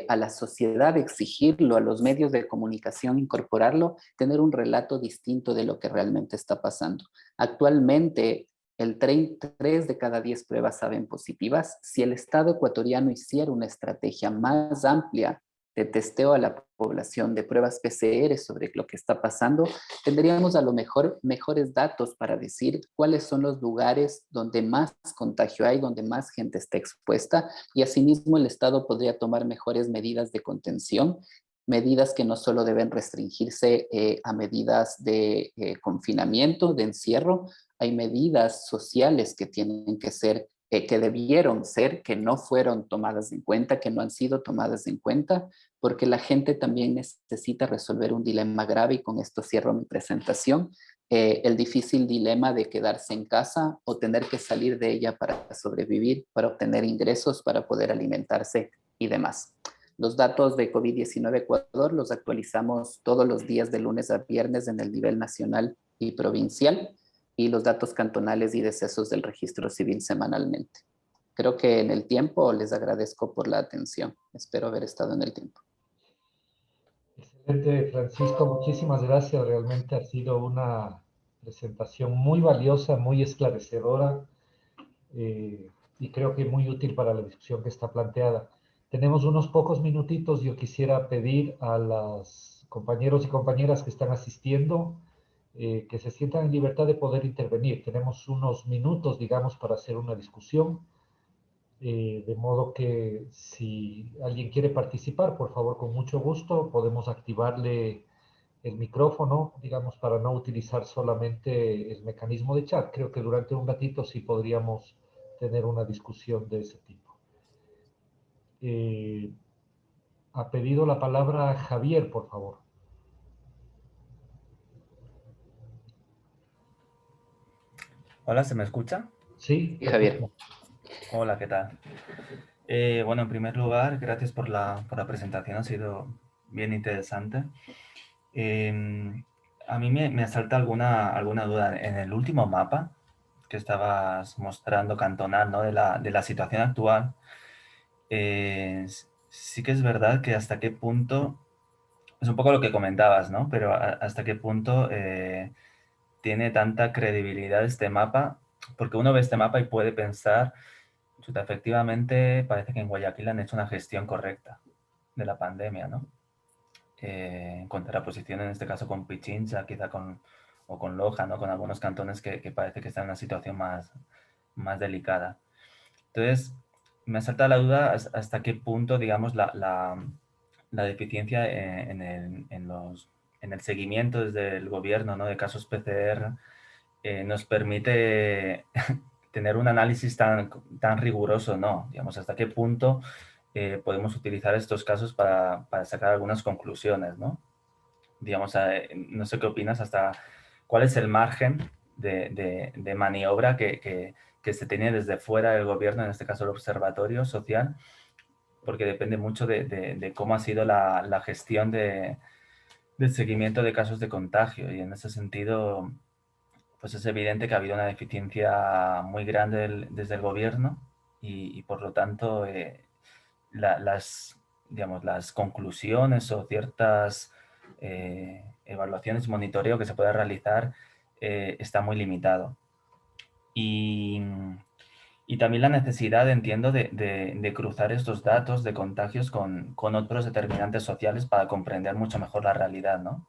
a la sociedad exigirlo, a los medios de comunicación incorporarlo, tener un relato distinto de lo que realmente está pasando. Actualmente, el 3 de cada 10 pruebas salen positivas. Si el Estado ecuatoriano hiciera una estrategia más amplia de testeo a la población, de pruebas PCR sobre lo que está pasando, tendríamos a lo mejor mejores datos para decir cuáles son los lugares donde más contagio hay, donde más gente está expuesta, y asimismo el Estado podría tomar mejores medidas de contención, medidas que no solo deben restringirse a medidas de confinamiento, de encierro. Hay medidas sociales que tienen que ser, que debieron ser, que no fueron tomadas en cuenta, que no han sido tomadas en cuenta, porque la gente también necesita resolver un dilema grave, y con esto cierro mi presentación, el difícil dilema de quedarse en casa o tener que salir de ella para sobrevivir, para obtener ingresos, para poder alimentarse y demás. Los datos de COVID-19 Ecuador los actualizamos todos los días de lunes a viernes en el nivel nacional y provincial, y los datos cantonales y decesos del registro civil semanalmente. Creo que en el tiempo les agradezco por la atención. Espero haber estado en el tiempo. Excelente, Francisco. Muchísimas gracias. Realmente ha sido una presentación muy valiosa, muy esclarecedora, y creo que muy útil para la discusión que está planteada. Tenemos unos pocos minutitos. Yo quisiera pedir a los compañeros y compañeras que están asistiendo que se sientan en libertad de poder intervenir. Tenemos unos minutos, digamos, para hacer una discusión. De modo que si alguien quiere participar, por favor, con mucho gusto, podemos activarle el micrófono, digamos, para no utilizar solamente el mecanismo de chat. Creo que durante un ratito sí podríamos tener una discusión de ese tipo. Ha pedido la palabra Javier, por favor. Hola, ¿se me escucha? Sí, Y Javier. perfecto. Hola, ¿qué tal? Bueno, en primer lugar, gracias por la presentación, ha sido bien interesante. A mí me asalta alguna duda. En el último mapa que estabas mostrando cantonal, ¿no? De la situación actual, sí que es verdad que hasta qué punto, es un poco lo que comentabas, ¿no? Pero hasta qué punto tiene tanta credibilidad este mapa, porque uno ve este mapa y puede pensar, chuta, efectivamente parece que en Guayaquil han hecho una gestión correcta de la pandemia, ¿no? En contraposición en este caso con Pichincha, quizá o con Loja, ¿no? Con algunos cantones que parece que están en una situación más delicada. Entonces, me salta la duda hasta qué punto, digamos, la deficiencia en el seguimiento desde el gobierno, ¿no? De casos PCR nos permite tener un análisis tan riguroso, ¿no? Digamos, hasta qué punto podemos utilizar estos casos para sacar algunas conclusiones, ¿no? Digamos, no sé qué opinas, hasta cuál es el margen de maniobra que se tiene desde fuera del gobierno, en este caso el observatorio social, porque depende mucho de cómo ha sido la gestión del seguimiento de casos de contagio. Y en ese sentido, pues es evidente que ha habido una deficiencia muy grande desde el gobierno y por lo tanto digamos, las conclusiones o ciertas evaluaciones, monitoreo que se pueda realizar está muy limitado. Y, y también la necesidad, entiendo, de cruzar estos datos de contagios con otros determinantes sociales para comprender mucho mejor la realidad, ¿no?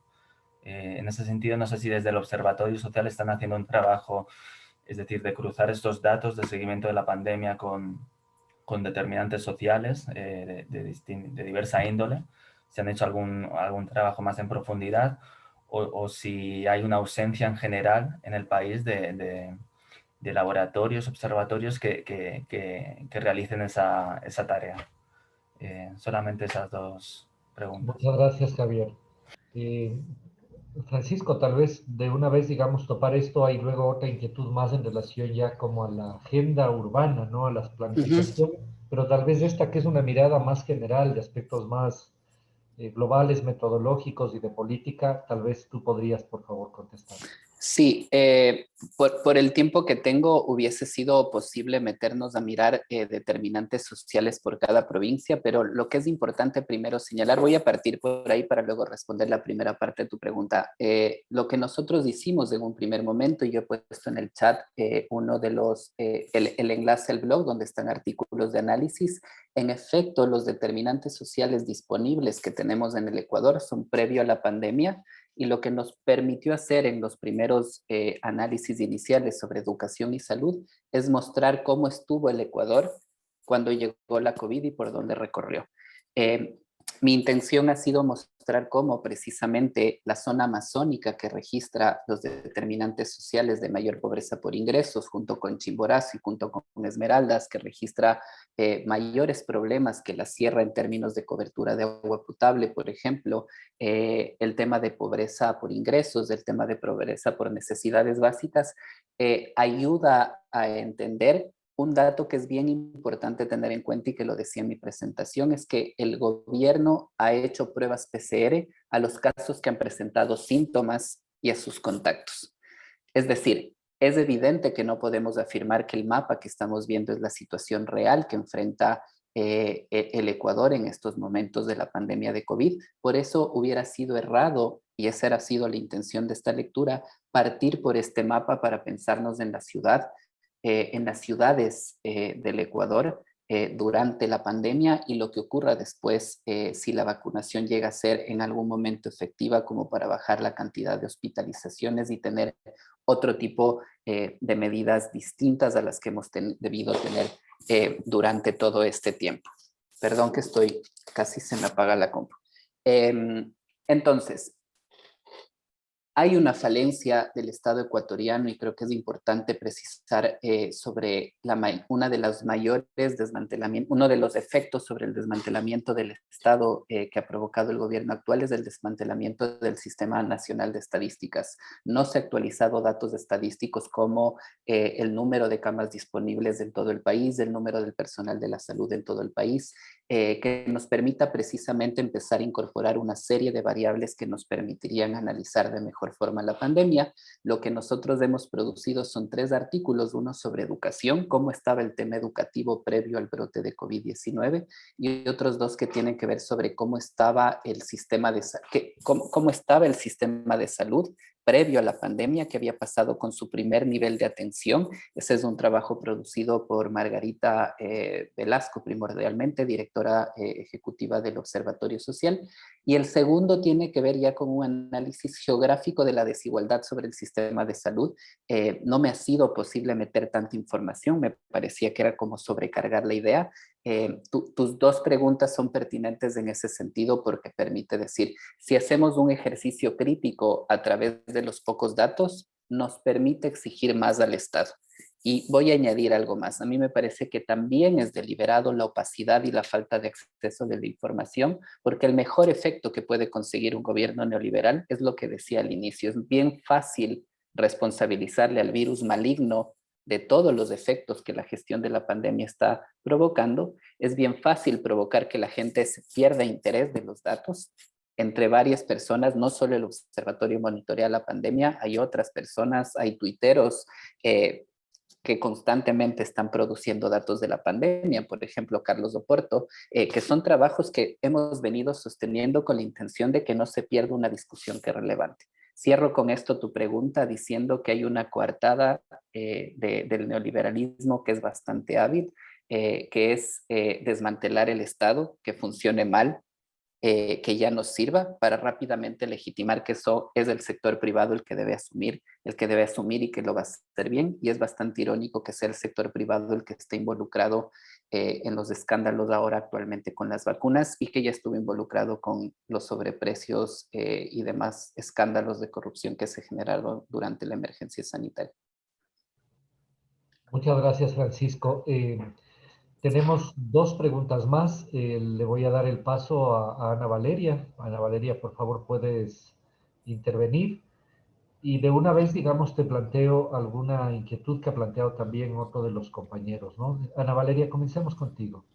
En ese sentido, no sé si desde el Observatorio Social están haciendo un trabajo, es decir, de cruzar estos datos de seguimiento de la pandemia con determinantes sociales de diversa índole, si han hecho algún trabajo más en profundidad o si hay una ausencia en general en el país de laboratorios, observatorios que realicen esa tarea. Solamente esas dos preguntas. Muchas gracias, Javier. Eh, Francisco, tal vez de una vez, digamos, topar esto, hay luego otra inquietud más en relación ya como a la agenda urbana, ¿no? A las Ujú. planificaciones, pero tal vez esta que es una mirada más general de aspectos más globales, metodológicos y de política, tal vez tú podrías, por favor, contestar. Sí, por el tiempo que tengo, hubiese sido posible meternos a mirar determinantes sociales por cada provincia, pero lo que es importante primero señalar, voy a partir por ahí para luego responder la primera parte de tu pregunta. Lo que nosotros hicimos en un primer momento, y yo he puesto en el chat uno de el enlace al blog donde están artículos de análisis. En efecto, los determinantes sociales disponibles que tenemos en el Ecuador son previo a la pandemia, y lo que nos permitió hacer en los primeros análisis iniciales sobre educación y salud es mostrar cómo estuvo el Ecuador cuando llegó la COVID y por dónde recorrió. Eh, Mi intención ha sido mostrar cómo precisamente la zona amazónica, que registra los determinantes sociales de mayor pobreza por ingresos, junto con Chimborazo y junto con Esmeraldas, que registra mayores problemas que la sierra en términos de cobertura de agua potable, por ejemplo, el tema de pobreza por ingresos, el tema de pobreza por necesidades básicas, ayuda a entender un dato que es bien importante tener en cuenta y que lo decía en mi presentación, es que el gobierno ha hecho pruebas PCR a los casos que han presentado síntomas y a sus contactos. Es decir, es evidente que no podemos afirmar que el mapa que estamos viendo es la situación real que enfrenta el Ecuador en estos momentos de la pandemia de COVID. Por eso hubiera sido errado, y esa ha sido la intención de esta lectura, partir por este mapa para pensarnos en la ciudad, en las ciudades del Ecuador durante la pandemia y lo que ocurra después si la vacunación llega a ser en algún momento efectiva como para bajar la cantidad de hospitalizaciones y tener otro tipo de medidas distintas a las que hemos debido tener durante todo este tiempo. Perdón que casi se me apaga la compu. Entonces, Hay una falencia del Estado ecuatoriano y creo que es importante precisar sobre una de las mayores desmantelamientos, uno de los efectos sobre el desmantelamiento del Estado que ha provocado el gobierno actual es el desmantelamiento del Sistema Nacional de Estadísticas. No se han actualizado datos estadísticos como el número de camas disponibles en todo el país, el número del personal de la salud en todo el país, que nos permita precisamente empezar a incorporar una serie de variables que nos permitirían analizar de mejor forma la pandemia. Lo que nosotros hemos producido son 3 artículos, uno sobre educación, cómo estaba el tema educativo previo al brote de COVID-19, y otros 2 que tienen que ver sobre cómo estaba el sistema de salud previo a la pandemia, que había pasado con su primer nivel de atención. Ese es un trabajo producido por Margarita Velasco, primordialmente, directora ejecutiva del Observatorio Social. Y el segundo tiene que ver ya con un análisis geográfico de la desigualdad sobre el sistema de salud. No me ha sido posible meter tanta información, me parecía que era como sobrecargar la idea. Tus 2 preguntas son pertinentes en ese sentido porque permite decir, si hacemos un ejercicio crítico a través de los pocos datos, nos permite exigir más al Estado. Y voy a añadir algo más. A mí me parece que también es deliberado la opacidad y la falta de acceso de la información, porque el mejor efecto que puede conseguir un gobierno neoliberal es lo que decía al inicio. Es bien fácil responsabilizarle al virus maligno de todos los efectos que la gestión de la pandemia está provocando. Es bien fácil provocar que la gente se pierda interés de los datos entre varias personas, no solo el observatorio monitorea la pandemia, hay otras personas, hay tuiteros que constantemente están produciendo datos de la pandemia, por ejemplo, Carlos Oporto, que son trabajos que hemos venido sosteniendo con la intención de que no se pierda una discusión que es relevante. Cierro con esto tu pregunta diciendo que hay una coartada del neoliberalismo que es bastante hábil, que es desmantelar el Estado, que funcione mal, que ya nos sirva para rápidamente legitimar que eso es el sector privado el que debe asumir y que lo va a hacer bien. Y es bastante irónico que sea el sector privado el que esté involucrado en los escándalos ahora actualmente con las vacunas y que ya estuvo involucrado con los sobreprecios y demás escándalos de corrupción que se generaron durante la emergencia sanitaria. Muchas gracias, Francisco. Tenemos 2 preguntas más. Le voy a dar el paso a Ana Valeria. Ana Valeria, por favor, puedes intervenir. Y de una vez, digamos, te planteo alguna inquietud que ha planteado también otro de los compañeros, ¿no? Ana Valeria, comencemos contigo.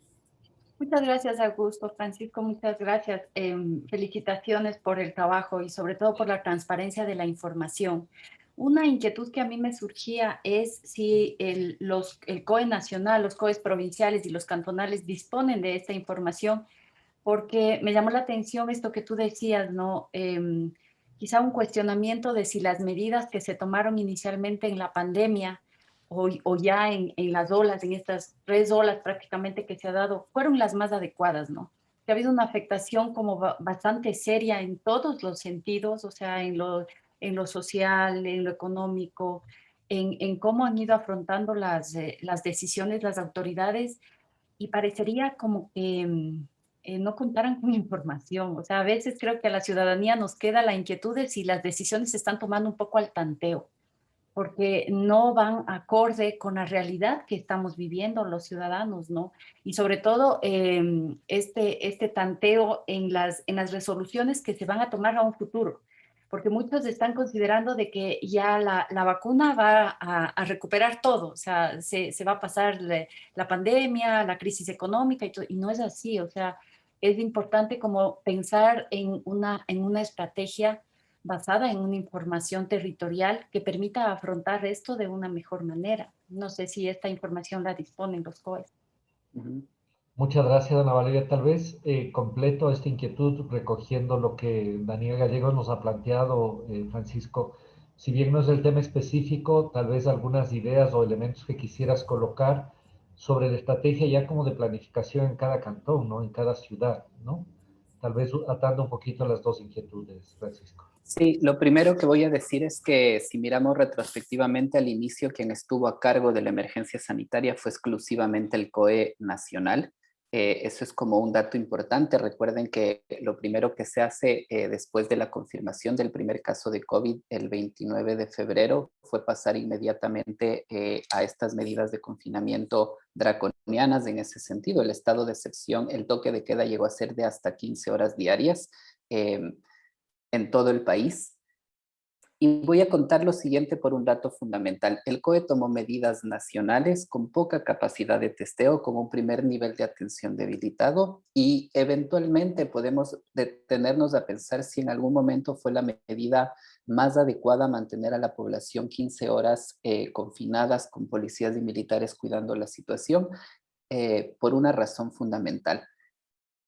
Muchas gracias, Augusto. Francisco, muchas gracias. Felicitaciones por el trabajo y sobre todo por la transparencia de la información. Una inquietud que a mí me surgía es si el COE nacional, los COEs provinciales y los cantonales disponen de esta información, porque me llamó la atención esto que tú decías, ¿no? Quizá un cuestionamiento de si las medidas que se tomaron inicialmente en la pandemia o ya en las olas, en estas 3 olas prácticamente que se ha dado, fueron las más adecuadas, ¿no? Que ha habido una afectación como bastante seria en todos los sentidos, o sea, en lo social, en lo económico, en cómo han ido afrontando las decisiones las autoridades, y parecería como que no contaran con información. O sea, a veces creo que a la ciudadanía nos queda la inquietud de si las decisiones se están tomando un poco al tanteo, porque no van acorde con la realidad que estamos viviendo los ciudadanos, ¿no? Y sobre todo este tanteo en las resoluciones que se van a tomar a un futuro, porque muchos están considerando de que ya la vacuna va a recuperar todo, o sea, se va a pasar la pandemia, la crisis económica y todo, y no es así. O sea, es importante como pensar en una estrategia basada en una información territorial que permita afrontar esto de una mejor manera. No sé si esta información la disponen los COEs. Muchas gracias, Ana Valeria. Tal vez completo esta inquietud recogiendo lo que Daniel Gallegos nos ha planteado, Francisco. Si bien no es el tema específico, tal vez algunas ideas o elementos que quisieras colocar sobre la estrategia ya como de planificación en cada cantón, ¿no? En cada ciudad, ¿no? Tal vez atando un poquito las 2 inquietudes, Francisco. Sí, lo primero que voy a decir es que si miramos retrospectivamente al inicio, quien estuvo a cargo de la emergencia sanitaria fue exclusivamente el COE nacional. Eso es como un dato importante. Recuerden que lo primero que se hace después de la confirmación del primer caso de COVID el 29 de febrero fue pasar inmediatamente a estas medidas de confinamiento draconianas. En ese sentido, el estado de excepción, el toque de queda llegó a ser de hasta 15 horas diarias en todo el país. Y voy a contar lo siguiente por un dato fundamental. El COE tomó medidas nacionales con poca capacidad de testeo, con un primer nivel de atención debilitado, y eventualmente podemos detenernos a pensar si en algún momento fue la medida más adecuada mantener a la población 15 horas confinadas con policías y militares cuidando la situación, por una razón fundamental.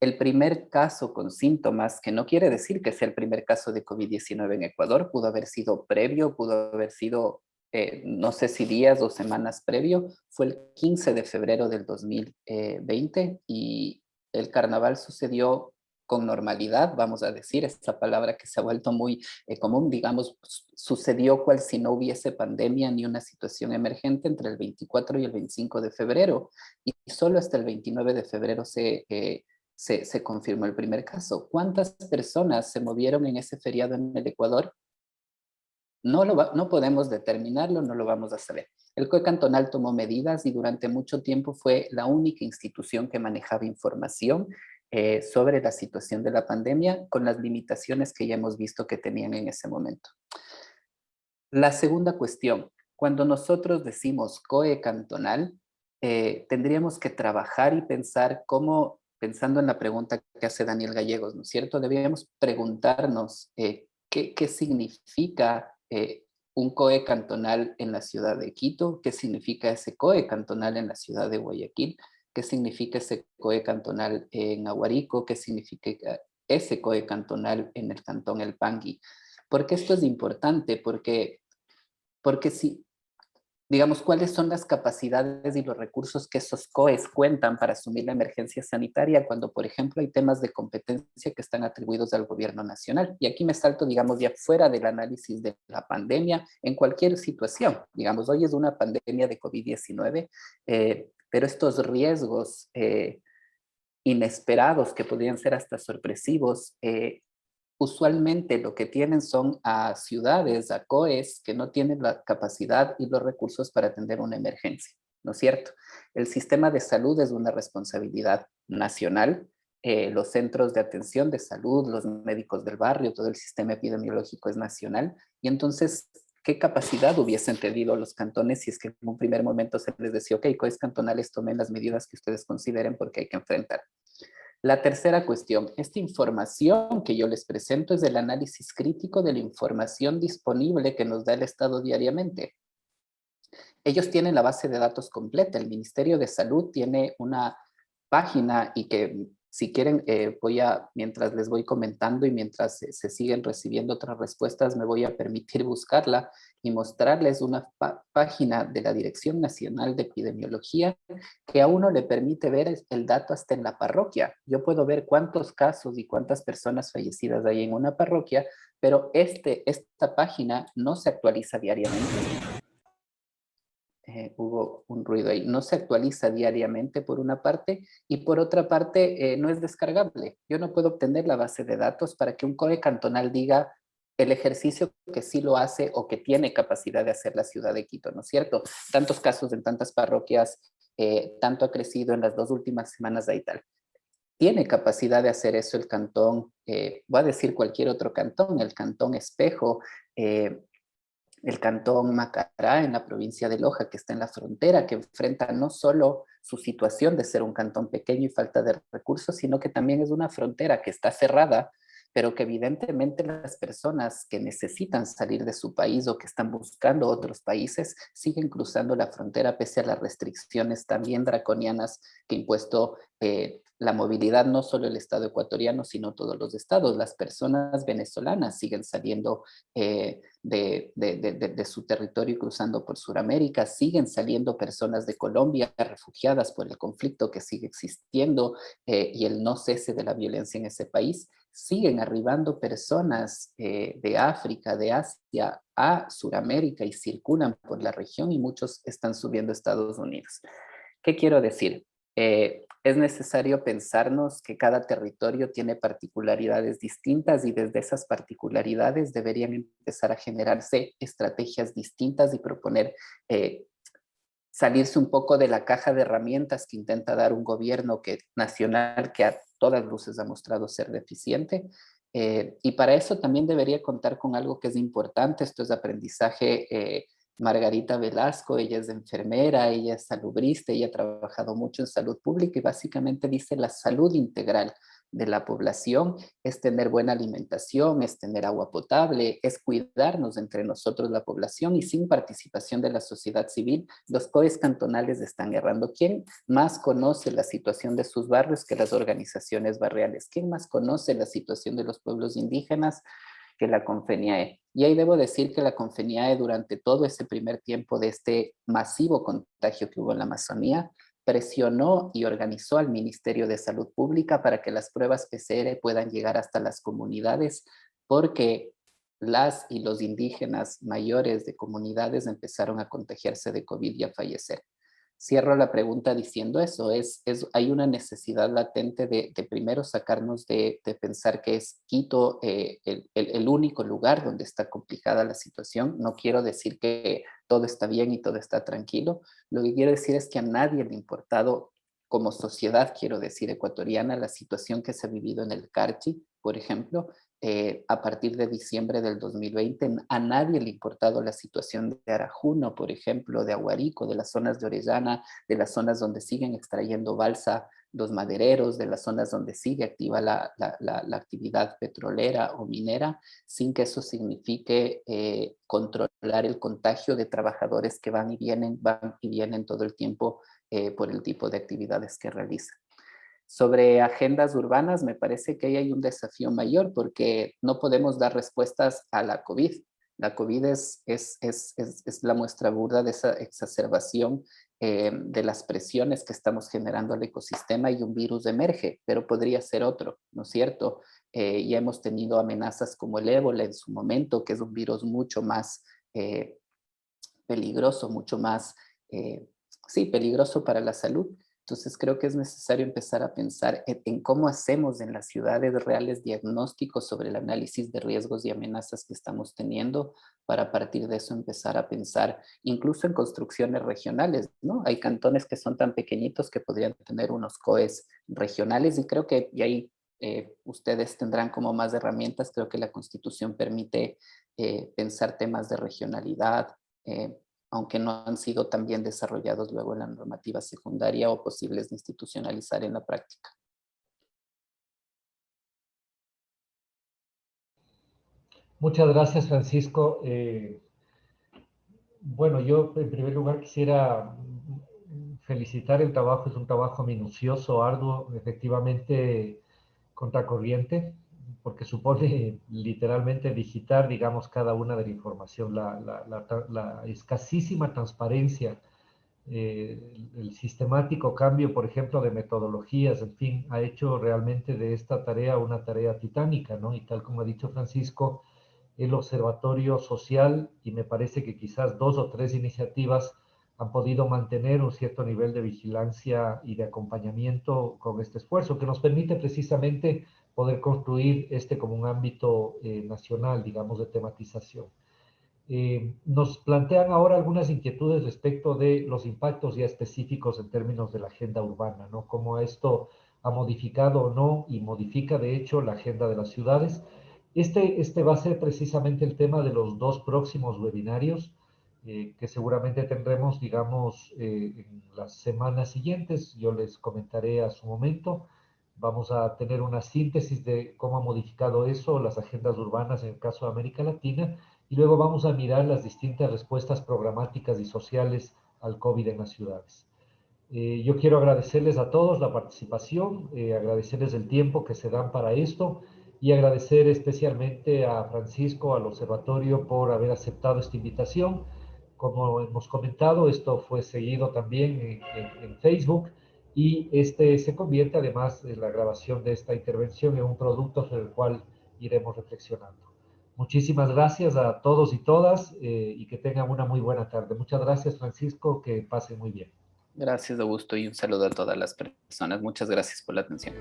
El primer caso con síntomas, que no quiere decir que sea el primer caso de COVID-19 en Ecuador, pudo haber sido previo, pudo haber sido, no sé si días o semanas previo, fue el 15 de febrero del 2020 y el carnaval sucedió con normalidad, vamos a decir, esta palabra que se ha vuelto muy común, digamos, sucedió cual si no hubiese pandemia ni una situación emergente entre el 24 y el 25 de febrero, y solo hasta el 29 de febrero se confirmó el primer caso. ¿Cuántas personas se movieron en ese feriado en el Ecuador? No podemos determinarlo, no lo vamos a saber. El COE cantonal tomó medidas y durante mucho tiempo fue la única institución que manejaba información sobre la situación de la pandemia, con las limitaciones que ya hemos visto que tenían en ese momento. La segunda cuestión, cuando nosotros decimos COE cantonal, tendríamos que trabajar y pensar cómo, pensando en la pregunta que hace Daniel Gallegos, ¿no es cierto? Deberíamos preguntarnos qué significa un COE cantonal en la ciudad de Quito, qué significa ese COE cantonal en la ciudad de Guayaquil, qué significa ese COE cantonal en Aguarico, qué significa ese COE cantonal en el cantón El Pangui. ¿Por qué esto es importante? Porque si, digamos, cuáles son las capacidades y los recursos que esos COEs cuentan para asumir la emergencia sanitaria cuando, por ejemplo, hay temas de competencia que están atribuidos al gobierno nacional. Y aquí me salto, digamos, ya fuera del análisis de la pandemia, en cualquier situación. Digamos, hoy es una pandemia de COVID-19, pero estos riesgos inesperados que podrían ser hasta sorpresivos, usualmente lo que tienen son a ciudades, a COEs, que no tienen la capacidad y los recursos para atender una emergencia, ¿no es cierto? El sistema de salud es una responsabilidad nacional, los centros de atención de salud, los médicos del barrio, todo el sistema epidemiológico es nacional, y entonces, ¿qué capacidad hubiesen tenido los cantones si es que en un primer momento se les decía, ok, COEs cantonales tomen las medidas que ustedes consideren porque hay que enfrentar? La tercera cuestión, esta información que yo les presento es el análisis crítico de la información disponible que nos da el Estado diariamente. Ellos tienen la base de datos completa, el Ministerio de Salud tiene una página y que si quieren mientras les voy comentando y mientras se siguen recibiendo otras respuestas, me voy a permitir buscarla y mostrarles una página de la Dirección Nacional de Epidemiología que a uno le permite ver el dato hasta en la parroquia. Yo puedo ver cuántos casos y cuántas personas fallecidas hay en una parroquia, pero esta página no se actualiza diariamente. Hubo un ruido ahí. No se actualiza diariamente por una parte y por otra parte no es descargable. Yo no puedo obtener la base de datos para que un COE cantonal diga el ejercicio que sí lo hace o que tiene capacidad de hacer la ciudad de Quito, ¿no es cierto? Tantos casos en tantas parroquias, tanto ha crecido en las 2 últimas semanas ahí tal. Tiene capacidad de hacer eso el cantón, voy a decir cualquier otro cantón, el cantón Espejo, el cantón Macará en la provincia de Loja, que está en la frontera, que enfrenta no solo su situación de ser un cantón pequeño y falta de recursos, sino que también es una frontera que está cerrada, pero que evidentemente las personas que necesitan salir de su país o que están buscando otros países siguen cruzando la frontera pese a las restricciones también draconianas que ha impuesto la movilidad, no solo el Estado ecuatoriano, sino todos los estados. Las personas venezolanas siguen saliendo de su territorio y cruzando por Sudamérica, siguen saliendo personas de Colombia refugiadas por el conflicto que sigue existiendo y el no cese de la violencia en ese país. Siguen arribando personas de África, de Asia a Sudamérica y circulan por la región y muchos están subiendo a Estados Unidos. ¿Qué quiero decir? es necesario pensarnos que cada territorio tiene particularidades distintas y desde esas particularidades deberían empezar a generarse estrategias distintas y proponer salirse un poco de la caja de herramientas que intenta dar un gobierno nacional que a todas luces ha mostrado ser deficiente. Y para eso también debería contar con algo que es importante, esto es aprendizaje. Margarita Velasco, ella es enfermera, ella es salubrista, ella ha trabajado mucho en salud pública y básicamente dice la salud integral de la población es tener buena alimentación, es tener agua potable, es cuidarnos entre nosotros la población y sin participación de la sociedad civil, los COEs cantonales están errando. ¿Quién más conoce la situación de sus barrios que las organizaciones barriales? ¿Quién más conoce la situación de los pueblos indígenas que la CONFENIAE? Y ahí debo decir que la CONFENIAE durante todo ese primer tiempo de este masivo contagio que hubo en la Amazonía, presionó y organizó al Ministerio de Salud Pública para que las pruebas PCR puedan llegar hasta las comunidades, porque las y los indígenas mayores de comunidades empezaron a contagiarse de COVID y a fallecer. Cierro la pregunta diciendo eso, hay una necesidad latente de primero sacarnos de pensar que es Quito el único lugar donde está complicada la situación. No quiero decir que todo está bien y todo está tranquilo. Lo que quiero decir es que a nadie le ha importado, como sociedad, quiero decir, ecuatoriana, la situación que se ha vivido en el Carchi, por ejemplo, a partir de diciembre del 2020, a nadie le ha importado la situación de Arajuno, por ejemplo, de Aguarico, de las zonas de Orellana, de las zonas donde siguen extrayendo balsa los madereros, de las zonas donde sigue activa la actividad petrolera o minera, sin que eso signifique controlar el contagio de trabajadores que van y vienen todo el tiempo por el tipo de actividades que realizan. Sobre agendas urbanas, me parece que ahí hay un desafío mayor porque no podemos dar respuestas a la COVID. La COVID es la muestra burda de esa exacerbación de las presiones que estamos generando al ecosistema y un virus emerge, pero podría ser otro, ¿no es cierto? Ya hemos tenido amenazas como el ébola en su momento, que es un virus mucho más peligroso, mucho más, sí, peligroso para la salud. Entonces creo que es necesario empezar a pensar en cómo hacemos en las ciudades reales diagnósticos sobre el análisis de riesgos y amenazas que estamos teniendo para a partir de eso empezar a pensar incluso en construcciones regionales, ¿no? Hay cantones que son tan pequeñitos que podrían tener unos COEs regionales y creo que y ahí ustedes tendrán como más herramientas. Creo que la Constitución permite pensar temas de regionalidad, aunque no han sido tan bien desarrollados luego en la normativa secundaria o posibles de institucionalizar en la práctica. Muchas gracias, Francisco. Bueno, yo en primer lugar quisiera felicitar el trabajo, es un trabajo minucioso, arduo, efectivamente contracorriente, porque supone literalmente digitar, digamos, cada una de la información, la escasísima transparencia, el sistemático cambio, por ejemplo, de metodologías, en fin, ha hecho realmente de esta tarea una tarea titánica, ¿no? Y tal como ha dicho Francisco, el observatorio social, y me parece que quizás 2 o 3 iniciativas han podido mantener un cierto nivel de vigilancia y de acompañamiento con este esfuerzo, que nos permite precisamente poder construir este como un ámbito nacional, digamos, de tematización. Nos plantean ahora algunas inquietudes respecto de los impactos ya específicos en términos de la agenda urbana, ¿no? Cómo esto ha modificado o no, y modifica de hecho la agenda de las ciudades. Este va a ser precisamente el tema de los 2 próximos webinarios que seguramente tendremos, digamos, en las semanas siguientes. Yo les comentaré a su momento. Vamos a tener una síntesis de cómo ha modificado eso, las agendas urbanas en el caso de América Latina, y luego vamos a mirar las distintas respuestas programáticas y sociales al COVID en las ciudades. Yo quiero agradecerles a todos la participación, agradecerles el tiempo que se dan para esto y agradecer especialmente a Francisco, al observatorio, por haber aceptado esta invitación. Como hemos comentado, esto fue seguido también en Facebook y se convierte además en la grabación de esta intervención en un producto sobre el cual iremos reflexionando. Muchísimas gracias a todos y todas y que tengan una muy buena tarde. Muchas gracias, Francisco, que pasen muy bien. Gracias, Augusto, y un saludo a todas las personas. Muchas gracias por la atención.